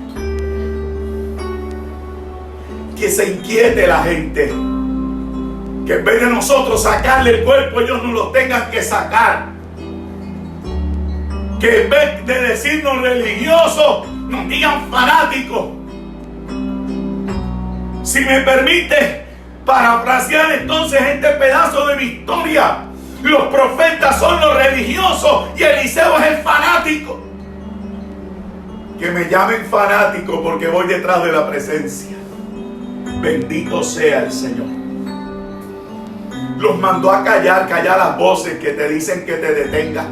Que se inquiete la gente. Que en vez de nosotros sacarle el cuerpo, ellos no lo tengan que sacar. Que en vez de decirnos religiosos, nos digan fanáticos. Si me permite parafrasear entonces este pedazo de mi historia, los profetas son los religiosos y Eliseo es el fanático. Que me llamen fanático porque voy detrás de la presencia. Bendito sea el Señor. Los mandó a callar las voces que te dicen que te detengas.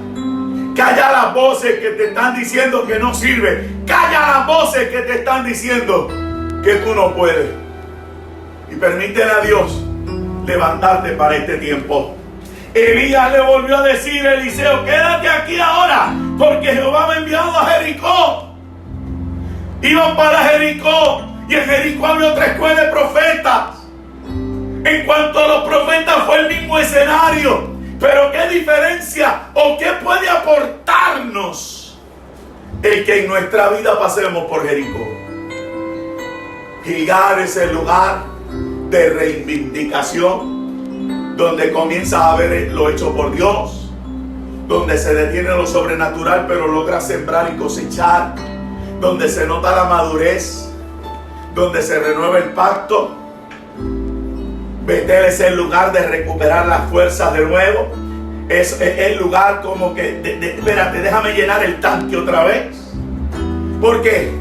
Calla las voces que te están diciendo que no sirve. Calla las voces que te están diciendo que tú no puedes. Y permítele a Dios levantarte para este tiempo. Elías le volvió a decir a Eliseo: quédate aquí ahora, porque Jehová me ha enviado a Jericó. Iban para Jericó, y en Jericó había otra escuela de profetas. En cuanto a los profetas, fue el mismo escenario. Pero qué diferencia o qué puede aportarnos el que en nuestra vida pasemos por Jericó. Gilgal es el lugar de reivindicación, donde comienza a ver lo hecho por Dios, donde se detiene lo sobrenatural pero logra sembrar y cosechar, donde se nota la madurez, donde se renueva el pacto. Betel es el lugar de recuperar las fuerzas de nuevo. Es el lugar como que, espérate, déjame llenar el tanque otra vez. ¿Por qué?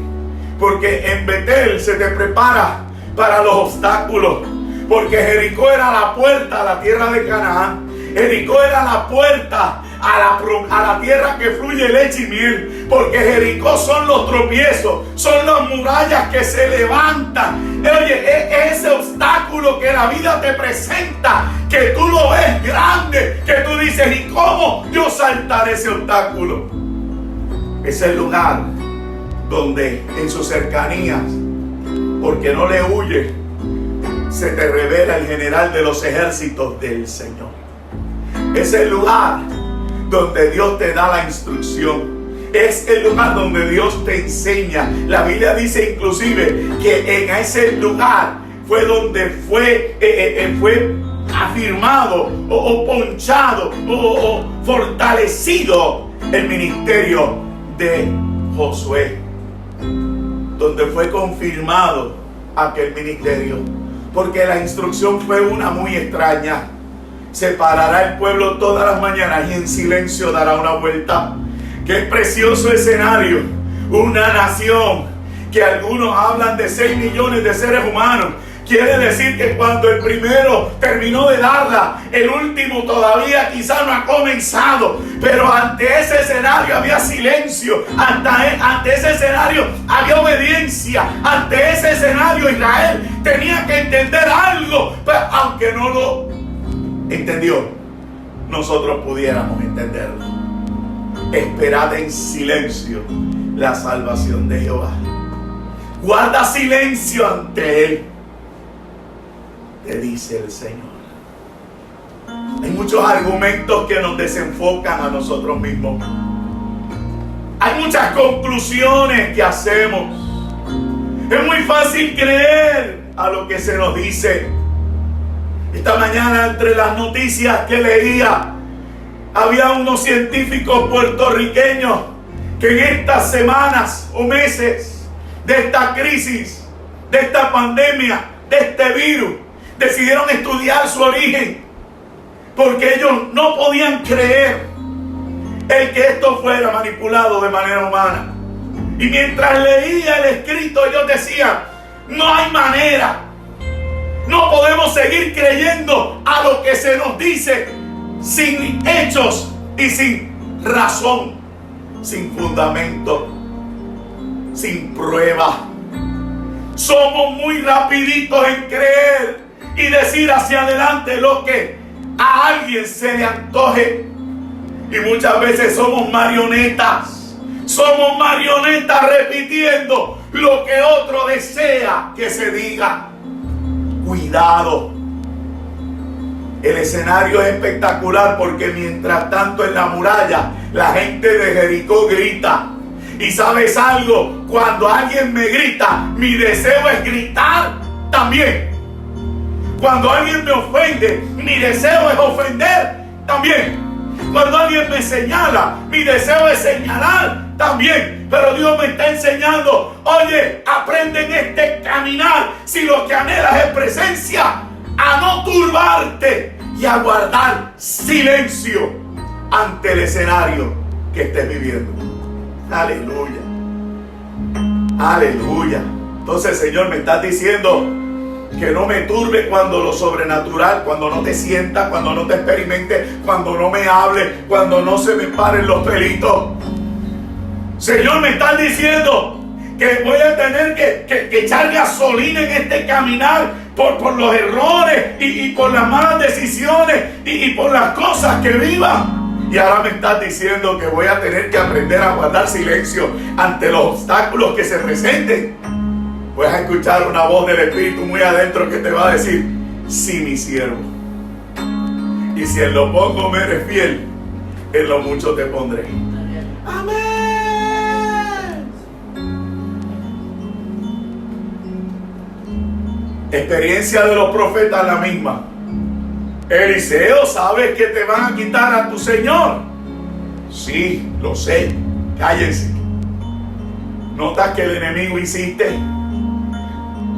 Porque en Betel se te prepara para los obstáculos. Porque Jericó era la puerta a la tierra de Canaán. Jericó era la puerta a la tierra que fluye leche y miel. Porque Jericó son los tropiezos, son las murallas que se levantan. Oye, es ese obstáculo que la vida te presenta, que tú lo ves grande, que tú dices: ¿y cómo yo saltaré ese obstáculo? Es el lugar donde en sus cercanías, porque no le huye, se te revela el general de los ejércitos del Señor. Es el lugar donde Dios te da la instrucción. Es el lugar donde Dios te enseña. La Biblia dice inclusive que en ese lugar fue donde fue afirmado o ponchado o fortalecido el ministerio de Josué, donde fue confirmado aquel ministerio. Porque la instrucción fue una muy extraña: separará el pueblo todas las mañanas y en silencio dará una vuelta. Qué precioso escenario. Una nación que algunos hablan de 6 millones de seres humanos. Quiere decir que cuando el primero terminó de darla, el último todavía quizás no ha comenzado. Pero ante ese escenario había silencio. Ante ese escenario había obediencia. Ante ese escenario Israel tenía que entender algo. Pero aunque no lo entendió, nosotros pudiéramos entenderlo. Esperad en silencio la salvación de Jehová. Guarda silencio ante Él, te dice el Señor. Hay muchos argumentos que nos desenfocan a nosotros mismos. Hay muchas conclusiones que hacemos. Es muy fácil creer a lo que se nos dice. Esta mañana, entre las noticias que leía, había unos científicos puertorriqueños que en estas semanas o meses de esta crisis, de esta pandemia, de este virus, decidieron estudiar su origen, porque ellos no podían creer el que esto fuera manipulado de manera humana. Y mientras leía el escrito, ellos decían: no hay manera. No podemos seguir creyendo a lo que se nos dice sin hechos y sin razón, sin fundamento, sin prueba. Somos muy rapiditos en creer y decir hacia adelante lo que a alguien se le antoje. Y muchas veces somos marionetas. Somos marionetas repitiendo lo que otro desea que se diga. Cuidado. El escenario es espectacular porque mientras tanto en la muralla la gente de Jericó grita. Y ¿sabes algo? Cuando alguien me grita, mi deseo es gritar también. Cuando alguien me ofende, mi deseo es ofender también. Cuando alguien me señala, mi deseo es señalar también. Pero Dios me está enseñando, oye, aprende en este caminar, si lo que anhelas es presencia, a no turbarte y a guardar silencio ante el escenario que estés viviendo. Aleluya. Aleluya. Entonces, Señor, me estás diciendo que no me turbe cuando lo sobrenatural, cuando no te sientas, cuando no te experimentes, cuando no me hables, cuando no se me paren los pelitos. Señor, me estás diciendo que voy a tener que echar gasolina en este caminar por los errores y por las malas decisiones y por las cosas que viva. Y ahora me estás diciendo que voy a tener que aprender a guardar silencio ante los obstáculos que se presenten. Vas a escuchar una voz del Espíritu muy adentro que te va a decir: sí, mi siervo. Y si en lo poco me eres fiel, en lo mucho te pondré. Amén. Experiencia de los profetas la misma. Eliseo, ¿sabes que te van a quitar a tu Señor? Sí, lo sé. Cállense. ¿Notas que el enemigo insiste?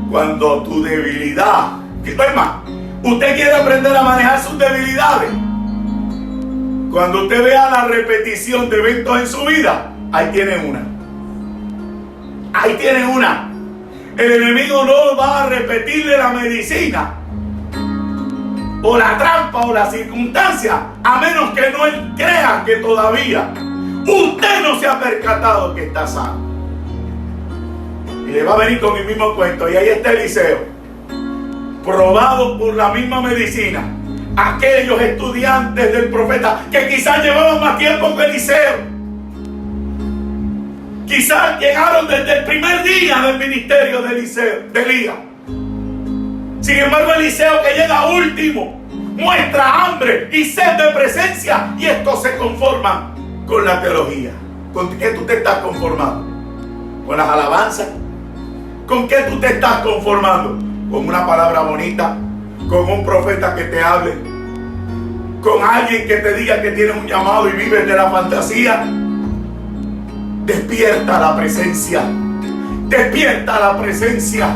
Cuando tu debilidad, es más, usted quiere aprender a manejar sus debilidades. Cuando usted vea la repetición de eventos en su vida, ahí tiene una. Ahí tiene una. El enemigo no va a repetirle la medicina o la trampa o la circunstancia, a menos que no él crea que todavía usted no se ha percatado que está sano. Y le va a venir con el mismo cuento. Y ahí está Eliseo, probado por la misma medicina. Aquellos estudiantes del profeta que quizás llevaban más tiempo que Eliseo, quizás llegaron desde el primer día del ministerio de Eliseo, de Elías. Sin embargo, Eliseo, que llega último, muestra hambre y sed de presencia, y estos se conforman con la teología. ¿Con qué tú te estás conformando? ¿Con las alabanzas? ¿Con qué tú te estás conformando? ¿Con una palabra bonita? ¿Con un profeta que te hable? ¿Con alguien que te diga que tienes un llamado y vives de la fantasía? Despierta la presencia. Despierta la presencia.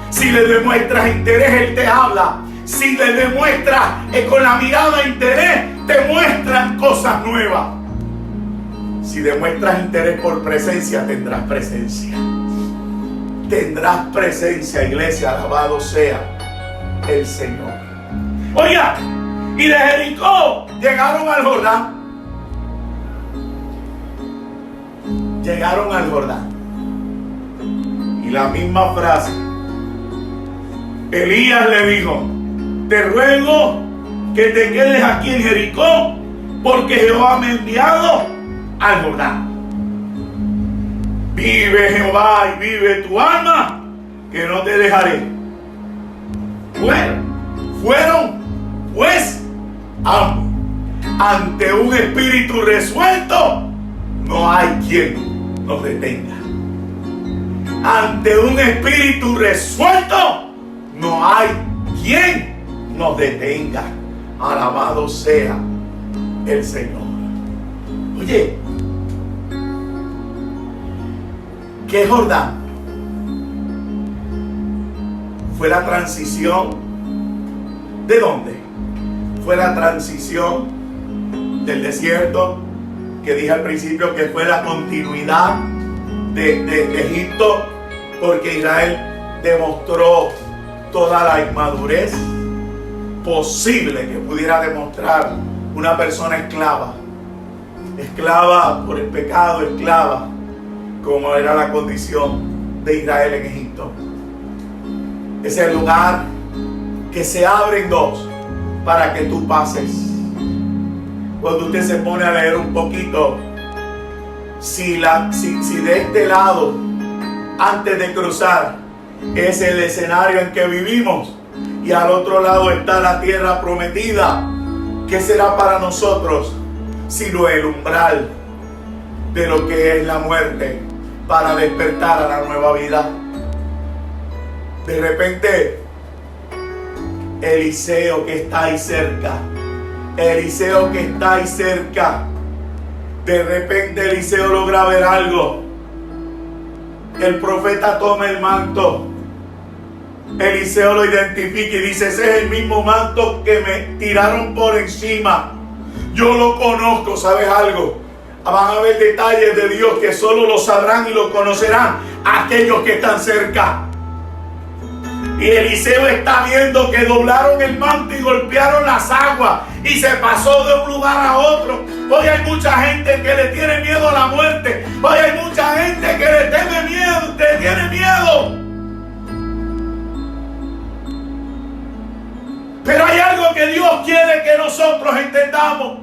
Si le demuestras interés, Él te habla. Si le demuestras con la mirada interés, te muestran cosas nuevas. Si demuestras interés por presencia, tendrás presencia. Tendrás presencia, iglesia. Alabado sea el Señor. Oiga, y de Jericó llegaron al Jordán. Llegaron al Jordán. Y la misma frase. Elías le dijo: te ruego que te quedes aquí en Jericó, porque Jehová me ha enviado al Jordán. Vive Jehová y vive tu alma, que no te dejaré. Fueron pues ambos. Ante un espíritu resuelto, no hay quien nos detenga. Ante un espíritu resuelto, no hay quien nos detenga. Alabado sea el Señor. Oye, ¿qué Jordán? Fue la transición. ¿De dónde? Fue la transición del desierto, que dije al principio que fue la continuidad de Egipto, porque Israel demostró toda la inmadurez posible que pudiera demostrar una persona esclava por el pecado, esclava como era la condición de Israel en Egipto. Es el lugar que se abre en dos para que tú pases. Cuando usted se pone a leer un poquito, si de este lado, antes de cruzar, es el escenario en que vivimos, y al otro lado está la tierra prometida, ¿qué será para nosotros sino el umbral de lo que es la muerte para despertar a la nueva vida? De repente, Eliseo que está ahí cerca, de repente Eliseo logra ver algo. El profeta toma el manto, Eliseo lo identifica y dice: ese es el mismo manto que me tiraron por encima. Yo lo conozco. ¿Sabes algo? Van a haber detalles de Dios que solo lo sabrán y lo conocerán aquellos que están cerca. Y Eliseo está viendo que doblaron el manto y golpearon las aguas y se pasó de un lugar a otro. Hoy hay mucha gente que le tiene miedo a la muerte. Hoy hay mucha gente que le tiene miedo. Pero hay algo que Dios quiere que nosotros entendamos.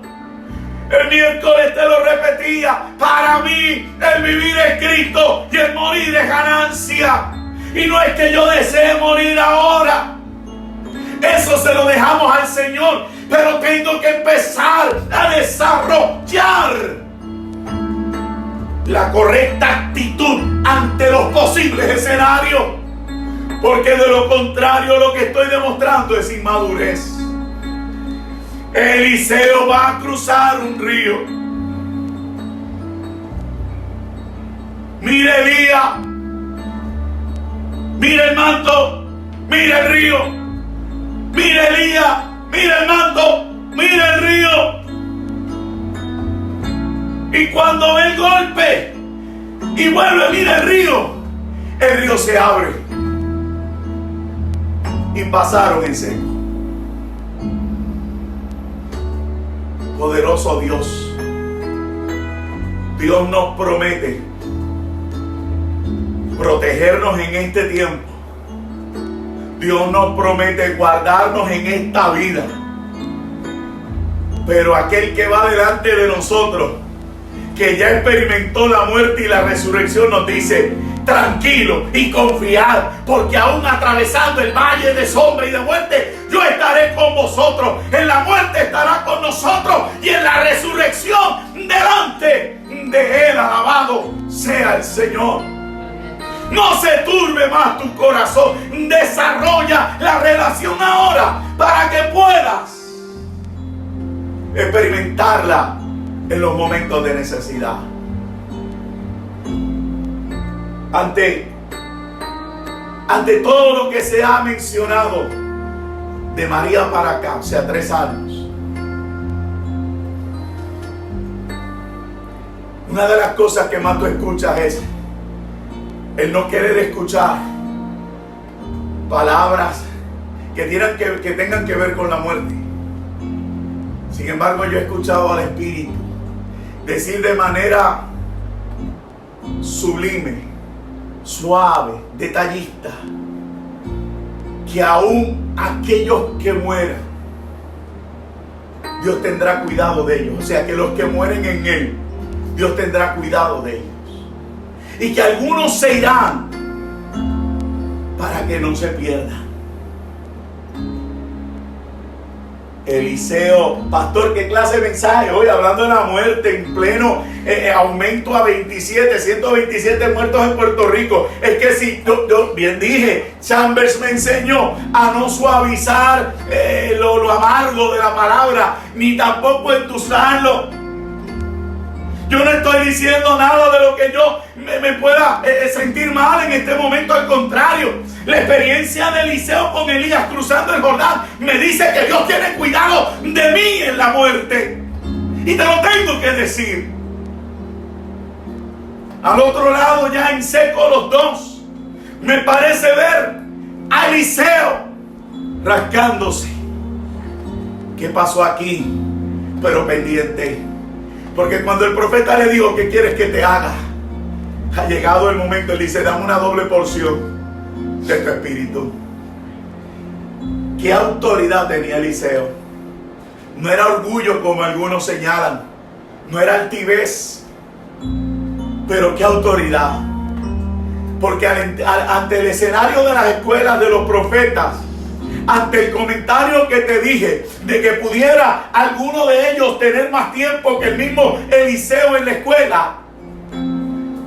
El miércoles te lo repetía: para mí el vivir es Cristo y el morir es ganancia. Y no es que yo desee morir ahora, eso se lo dejamos al Señor, pero tengo que empezar a desarrollar la correcta actitud ante los posibles escenarios, porque de lo contrario lo que estoy demostrando es inmadurez. Eliseo va a cruzar un río. Mira Elías, mira el manto, mira el río. Mira Elías, mira el manto, mira el río. Y cuando ve el golpe y vuelve, mira el río se abre. Y pasaron en seco. Poderoso Dios. Dios nos promete protegernos en este tiempo. Dios nos promete guardarnos en esta vida. Pero aquel que va delante de nosotros, que ya experimentó la muerte y la resurrección, nos dice: tranquilo y confiad, porque aún atravesando el valle de sombra y de muerte, yo estaré con vosotros. En la muerte estará con nosotros y en la resurrección delante de Él. Alabado sea el Señor. No se turbe más tu corazón. Desarrolla la relación ahora para que puedas experimentarla en los momentos de necesidad. Ante todo lo que se ha mencionado de María para acá, o sea, 3 años, una de las cosas que más tú escuchas es el no querer escuchar palabras que tengan que ver con la muerte. Sin embargo, yo he escuchado al Espíritu decir de manera sublime, suave, detallista, que aún aquellos que mueran, Dios tendrá cuidado de ellos. O sea, que los que mueren en Él, Dios tendrá cuidado de ellos. Y que algunos se irán para que no se pierdan. Eliseo, pastor, ¿qué clase de mensaje hoy hablando de la muerte en pleno aumento a 127 muertos en Puerto Rico? Es que si yo bien dije, Chambers me enseñó a no suavizar lo amargo de la palabra, ni tampoco endulzarlo. Yo no estoy diciendo nada de lo que yo me pueda sentir mal en este momento. Al contrario, la experiencia de Eliseo con Elías cruzando el Jordán me dice que Dios tiene cuidado de mí en la muerte. Y te lo tengo que decir. Al otro lado, ya en seco los dos, me parece ver a Eliseo rascándose. ¿Qué pasó aquí? Pero pendiente. Porque cuando el profeta le dijo, ¿qué quieres que te haga? Ha llegado el momento, él dice, dame una doble porción de tu espíritu. ¿Qué autoridad tenía Eliseo? No era orgullo como algunos señalan. No era altivez. Pero qué autoridad. Porque ante el escenario de las escuelas de los profetas, ante el comentario que te dije de que pudiera alguno de ellos tener más tiempo que el mismo Eliseo en la escuela,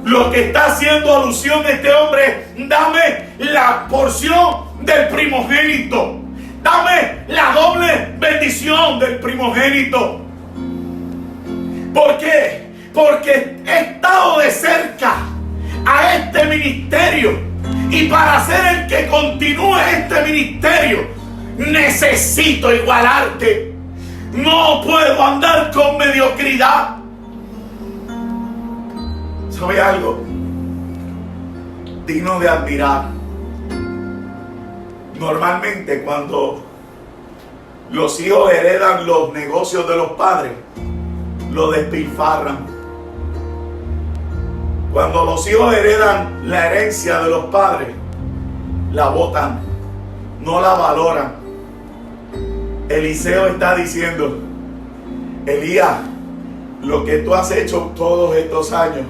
lo que está haciendo alusión este hombre es: dame la porción del primogénito, dame la doble bendición del primogénito. ¿Por qué? Porque he estado de cerca a este ministerio, y para ser el que continúe este ministerio necesito igualarte. No puedo andar con mediocridad. ¿Sabe algo? Digno de admirar. Normalmente cuando los hijos heredan los negocios de los padres, lo despilfarran. Cuando los hijos heredan la herencia de los padres, la botan, no la valoran. Eliseo está diciendo: Elías, lo que tú has hecho todos estos años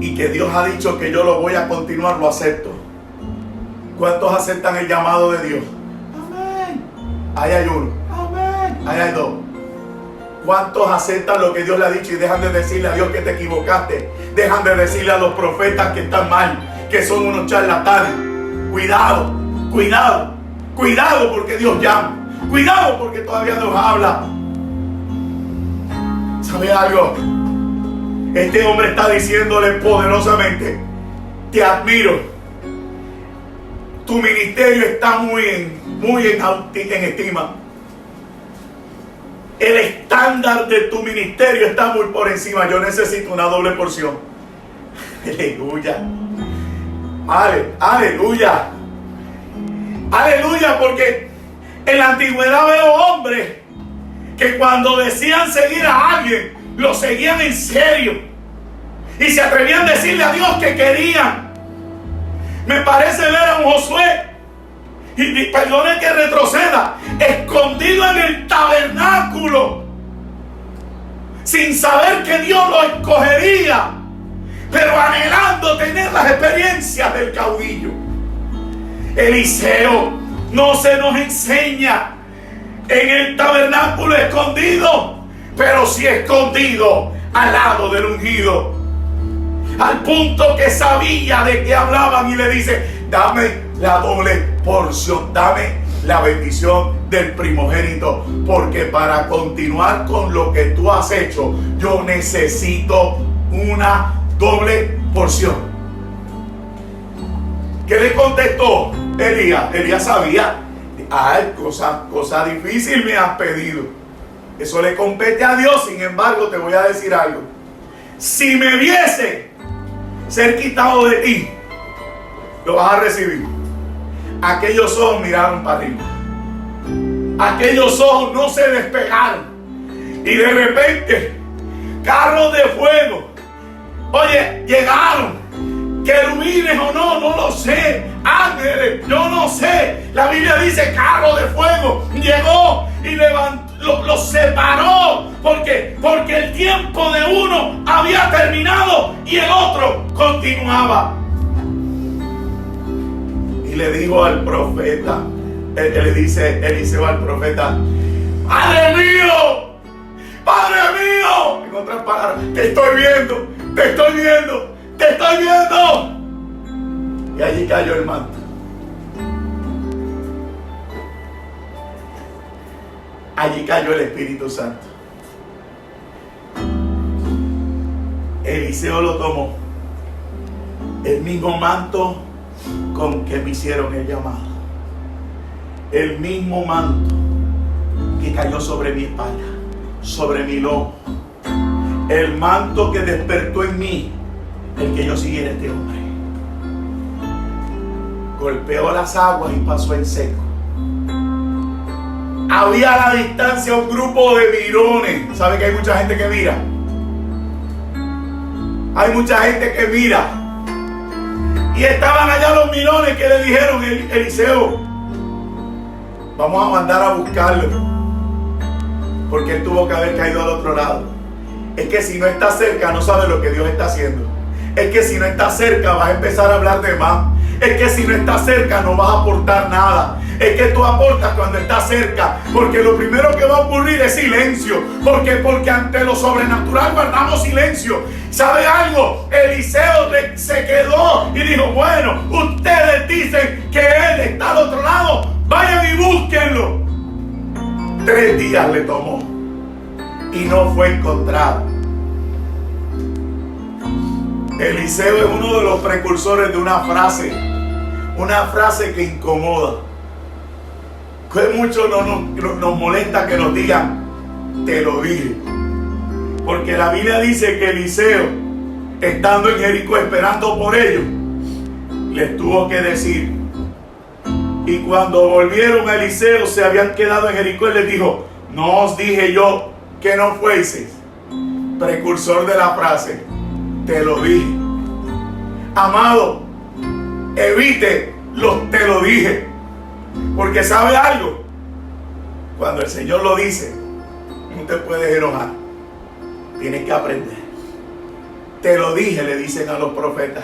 y que Dios ha dicho que yo lo voy a continuar, lo acepto. ¿Cuántos aceptan el llamado de Dios? Amén. Ahí hay uno. Amén. Ahí hay dos. ¿Cuántos aceptan lo que Dios le ha dicho y dejan de decirle a Dios que te equivocaste? Dejan de decirle a los profetas que están mal, que son unos charlatanes. Cuidado, cuidado, cuidado, porque Dios llama. Cuidado, porque todavía Dios habla. ¿Sabe algo? Este hombre está diciéndole poderosamente: te admiro. Tu ministerio está muy en estima. El estándar de tu ministerio está muy por encima. Yo necesito una doble porción. Aleluya. Aleluya. Aleluya, porque en la antigüedad veo hombres que cuando decían seguir a alguien, lo seguían en serio. Y se atrevían a decirle a Dios que querían. Me parece ver a un Josué, y perdone que retroceda, escondido en el tabernáculo, sin saber que Dios lo escogería, pero anhelando tener las experiencias del caudillo. Eliseo no se nos enseña en el tabernáculo escondido, pero sí escondido al lado del ungido, al punto que sabía de qué hablaban, y le dice: dame la doble porción, dame la bendición del primogénito, porque para continuar con lo que tú has hecho, yo necesito una doble porción. ¿Qué le contestó Elías? Elías sabía: ay, cosa difícil me has pedido. Eso le compete a Dios. Sin embargo, te voy a decir algo: si me viese ser quitado de ti, lo vas a recibir. Aquellos ojos miraron para arriba. Aquellos ojos no se despegaron. Y de repente, carros de fuego. Oye, llegaron. Querubines o no, no lo sé. Ángeles, yo no sé. La Biblia dice carro de fuego. Llegó y los separó. Porque el tiempo de uno había terminado y el otro continuaba. Y le dijo al profeta, le dice Eliseo al profeta: ¡Padre mío! ¡Padre mío! En otras palabras, te estoy viendo, te estoy viendo, te estoy viendo. Y allí cayó el manto. Allí cayó el Espíritu Santo. Eliseo lo tomó, el mismo manto con que me hicieron el llamado, el mismo manto que cayó sobre mi espalda, sobre mi lomo, el manto que despertó en mí el que yo siguiera a este hombre. golpeó las aguas y pasó en seco. Había a la distancia un grupo de mirones. ¿Sabe que hay mucha gente que mira? Hay mucha gente que mira. Y estaban allá los mirones que le dijeron: Eliseo, vamos a mandar a buscarlo, porque él tuvo que haber caído al otro lado. Es que si no está cerca, no sabe lo que Dios está haciendo. Es que si no está cerca, vas a empezar a hablar de más. Es que si no está cerca, no vas a aportar nada. Es que tú aportas cuando estás cerca, porque lo primero que va a ocurrir es silencio. Porque ante lo sobrenatural guardamos silencio. ¿Sabe algo? Eliseo se quedó y dijo: bueno, ustedes dicen que él está al otro lado, vayan y búsquenlo. 3 días le tomó y no fue encontrado. Eliseo es uno de los precursores de una frase que incomoda. Que mucho nos molesta que nos digan: te lo dije. Porque la Biblia dice que Eliseo, estando en Jericó esperando por ellos, les tuvo que decir. Y cuando volvieron a Eliseo, se habían quedado en Jericó, y les dijo: ¿no os dije yo que no fueseis? Precursor de la frase: te lo dije. Amado, evite los te lo dije. Porque ¿sabe algo? Cuando el Señor lo dice, no te puedes enojar. Tienes que aprender. Te lo dije, le dicen a los profetas.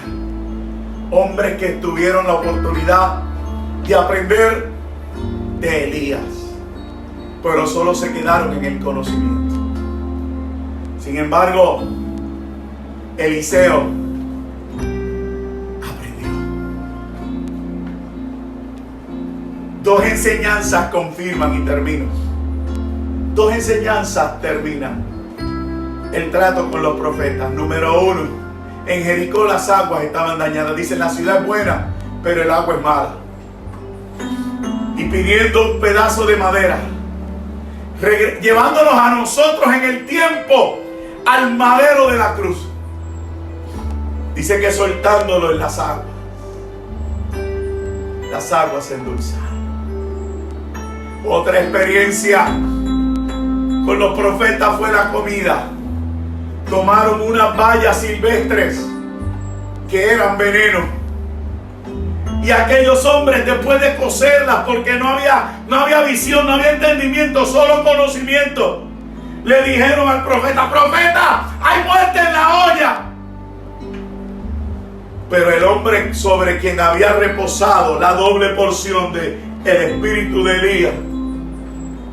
Hombres que tuvieron la oportunidad de aprender de Elías, pero solo se quedaron en el conocimiento. Sin embargo, Eliseo aprendió. 2 enseñanzas confirman y termino. 2 enseñanzas terminan el trato con los profetas. Número 1, en Jericó las aguas estaban dañadas. Dicen: la ciudad es buena, pero el agua es mala. Y pidiendo un pedazo de madera, llevándonos a nosotros en el tiempo al madero de la cruz. Dice que soltándolo en las aguas se endulzaron. Otra experiencia con los profetas fue la comida. Tomaron unas bayas silvestres que eran veneno. Y aquellos hombres, después de cocerlas, porque no había visión, no había entendimiento, solo conocimiento, le dijeron al profeta: profeta, hay muerte en la olla. Pero el hombre sobre quien había reposado la doble porción del espíritu de Elías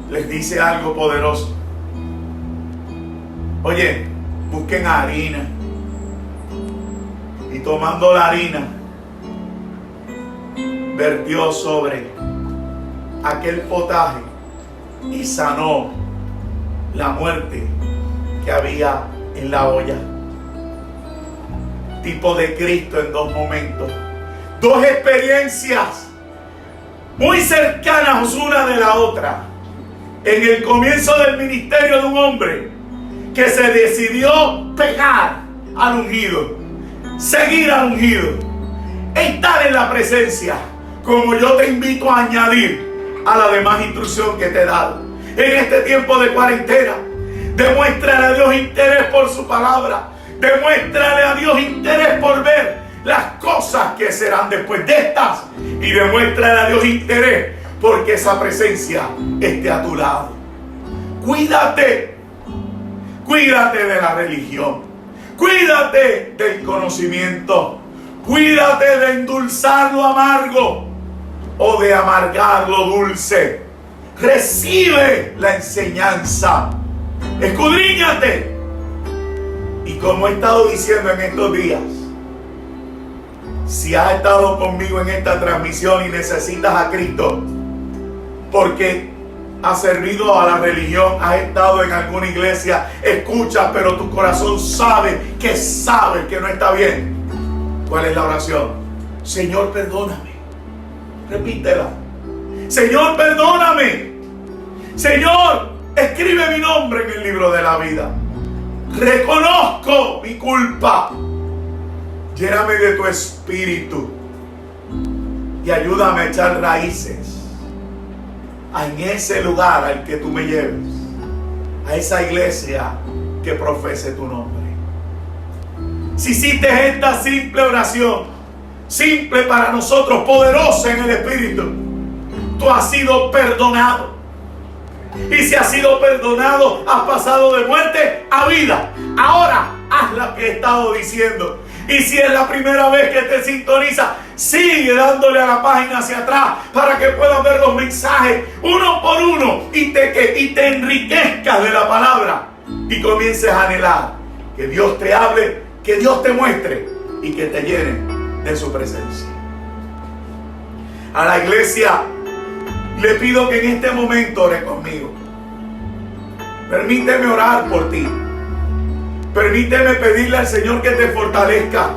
les dice algo poderoso. Oye, busquen harina. Y tomando la harina, vertió sobre aquel potaje y sanó la muerte que había en la olla. Tipo de Cristo en 2 momentos. 2 experiencias muy cercanas una de la otra. En el comienzo del ministerio de un hombre que se decidió pegar al ungido, seguir al ungido, estar en la presencia, como yo te invito a añadir a la demás instrucción que te he dado. En este tiempo de cuarentena, demuéstrale a Dios interés por su palabra. Demuéstrale a Dios interés por ver las cosas que serán después de estas. Y demuéstrale a Dios interés porque esa presencia esté a tu lado. Cuídate. Cuídate de la religión. Cuídate del conocimiento. Cuídate de endulzar lo amargo o de amargar lo dulce. Recibe la enseñanza. Escudriñate. Y como he estado diciendo en estos días, si has estado conmigo en esta transmisión y necesitas a Cristo, porque has servido a la religión, has estado en alguna iglesia, escuchas, pero tu corazón sabe que no está bien. ¿Cuál es la oración? Señor, perdóname. Repítela. Señor, perdóname. Señor, escribe mi nombre en el libro de la vida. Reconozco mi culpa. Lléname de tu espíritu. y ayúdame a echar raíces en ese lugar al que tú me lleves, a esa iglesia que profese tu nombre. Si hiciste esta simple oración, simple para nosotros, poderosa en el Espíritu, tú has sido perdonado. Y si has sido perdonado, has pasado de muerte a vida. Ahora haz lo que he estado diciendo. Y si es la primera vez que te sintoniza, sigue dándole a la página hacia atrás para que puedas ver los mensajes uno por uno y te enriquezcas de la palabra y comiences a anhelar que Dios te hable, que Dios te muestre y que te llene de su presencia. A la iglesia le pido que en este momento ore conmigo. Permíteme orar por ti. Permíteme pedirle al Señor que te fortalezca.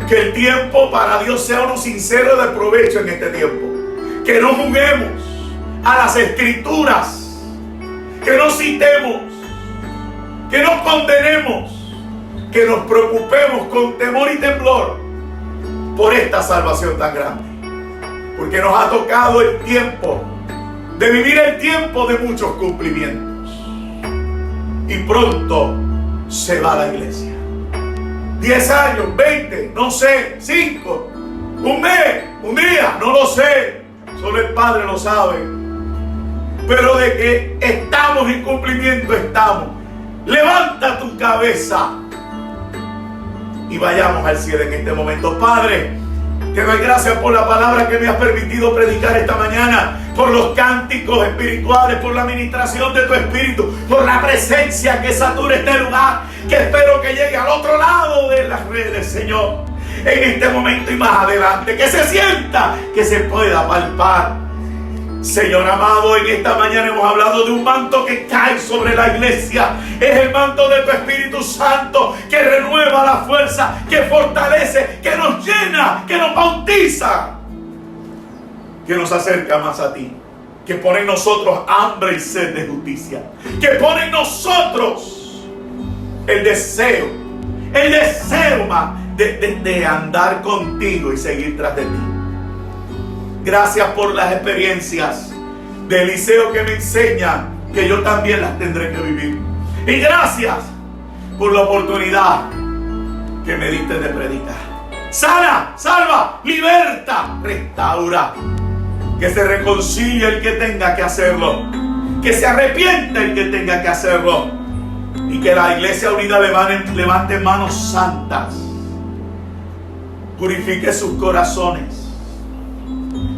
Que el tiempo para Dios sea uno sincero de provecho en este tiempo. Que no juguemos a las escrituras. Que no citemos. Que no condenemos. Que nos preocupemos con temor y temblor por esta salvación tan grande. Porque nos ha tocado el tiempo de vivir el tiempo de muchos cumplimientos. Y pronto se va la iglesia. 10 años, 20, no sé, 5, un mes, un día, no lo sé. Solo el Padre lo sabe. Pero de que estamos en cumplimiento, estamos. Levanta tu cabeza y vayamos al cielo en este momento. Padre, te doy gracias por la palabra que me has permitido predicar esta mañana, por los cánticos espirituales, por la administración de tu Espíritu, por la presencia que satura este lugar, que espero que llegue al otro lado de las redes, Señor, en este momento y más adelante, que se sienta, que se pueda palpar. Señor amado, en esta mañana hemos hablado de un manto que cae sobre la iglesia. Es el manto de tu Espíritu Santo que renueva la fuerza, que fortalece, que nos llena, que nos bautiza, que nos acerca más a ti, que pone en nosotros hambre y sed de justicia, que pone en nosotros el deseo más de andar contigo y seguir tras de ti. Gracias por las experiencias de Eliseo que me enseñan que yo también las tendré que vivir. Y gracias por la oportunidad que me diste de predicar. Sana, salva, liberta, restaura. Que se reconcilie el que tenga que hacerlo. Que se arrepienta el que tenga que hacerlo. Y que la iglesia unida levante manos santas. Purifique sus corazones.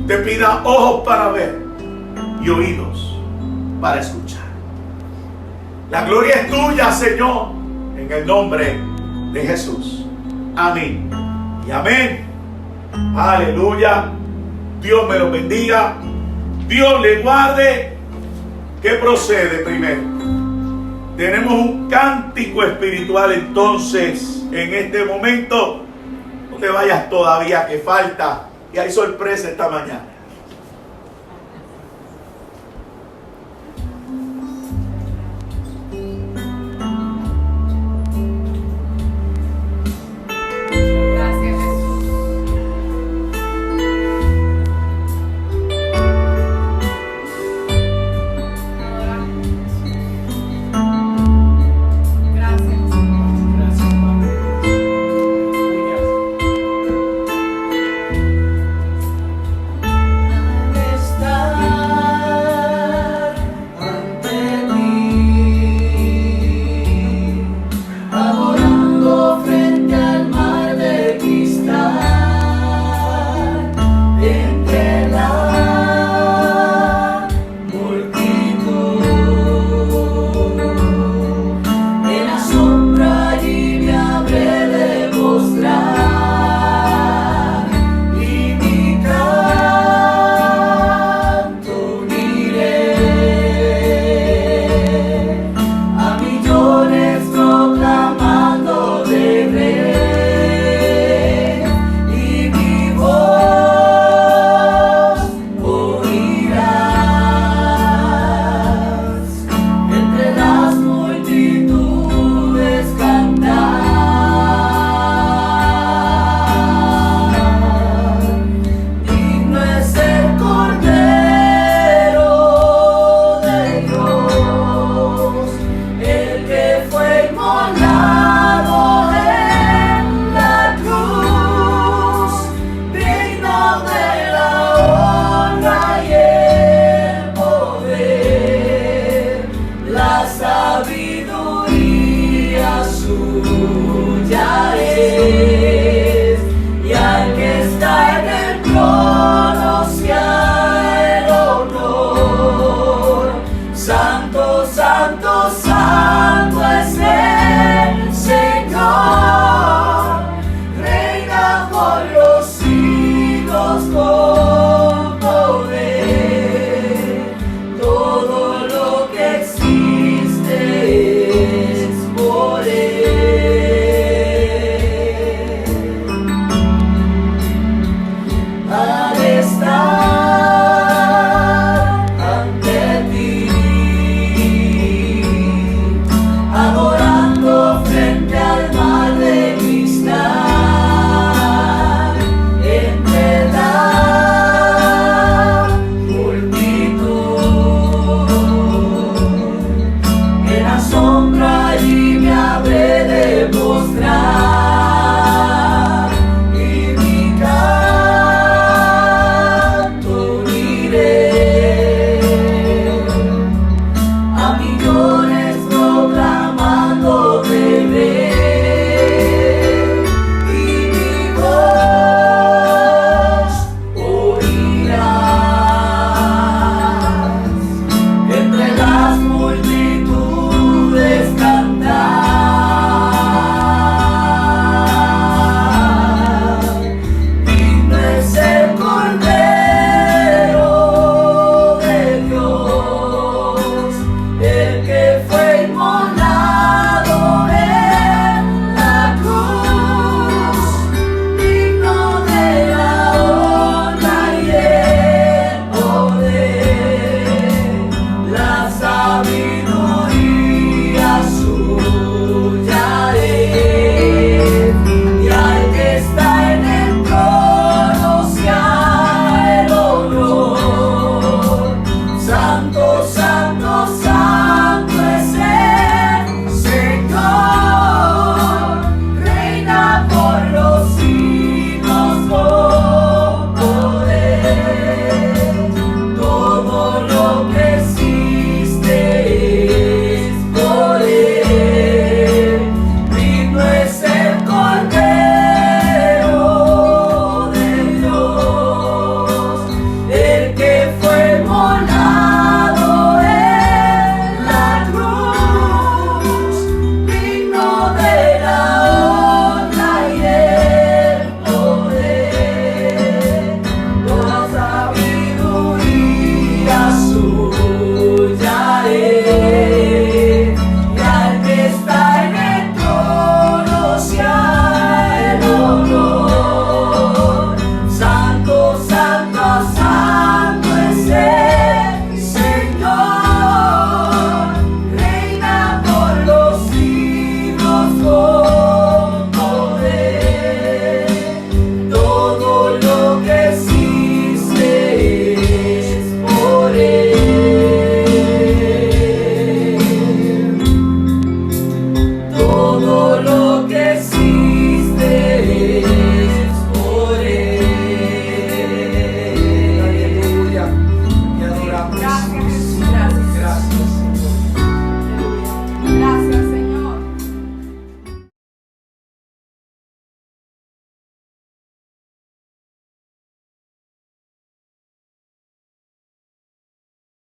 Te pida ojos para ver y oídos para escuchar. La gloria es tuya, Señor, en el nombre de Jesús. Amén y amén. Aleluya. Dios me lo bendiga. Dios le guarde. ¿Qué procede primero? Tenemos un cántico espiritual entonces en este momento. No te vayas todavía, que falta. Y hay sorpresa esta mañana. Jesús.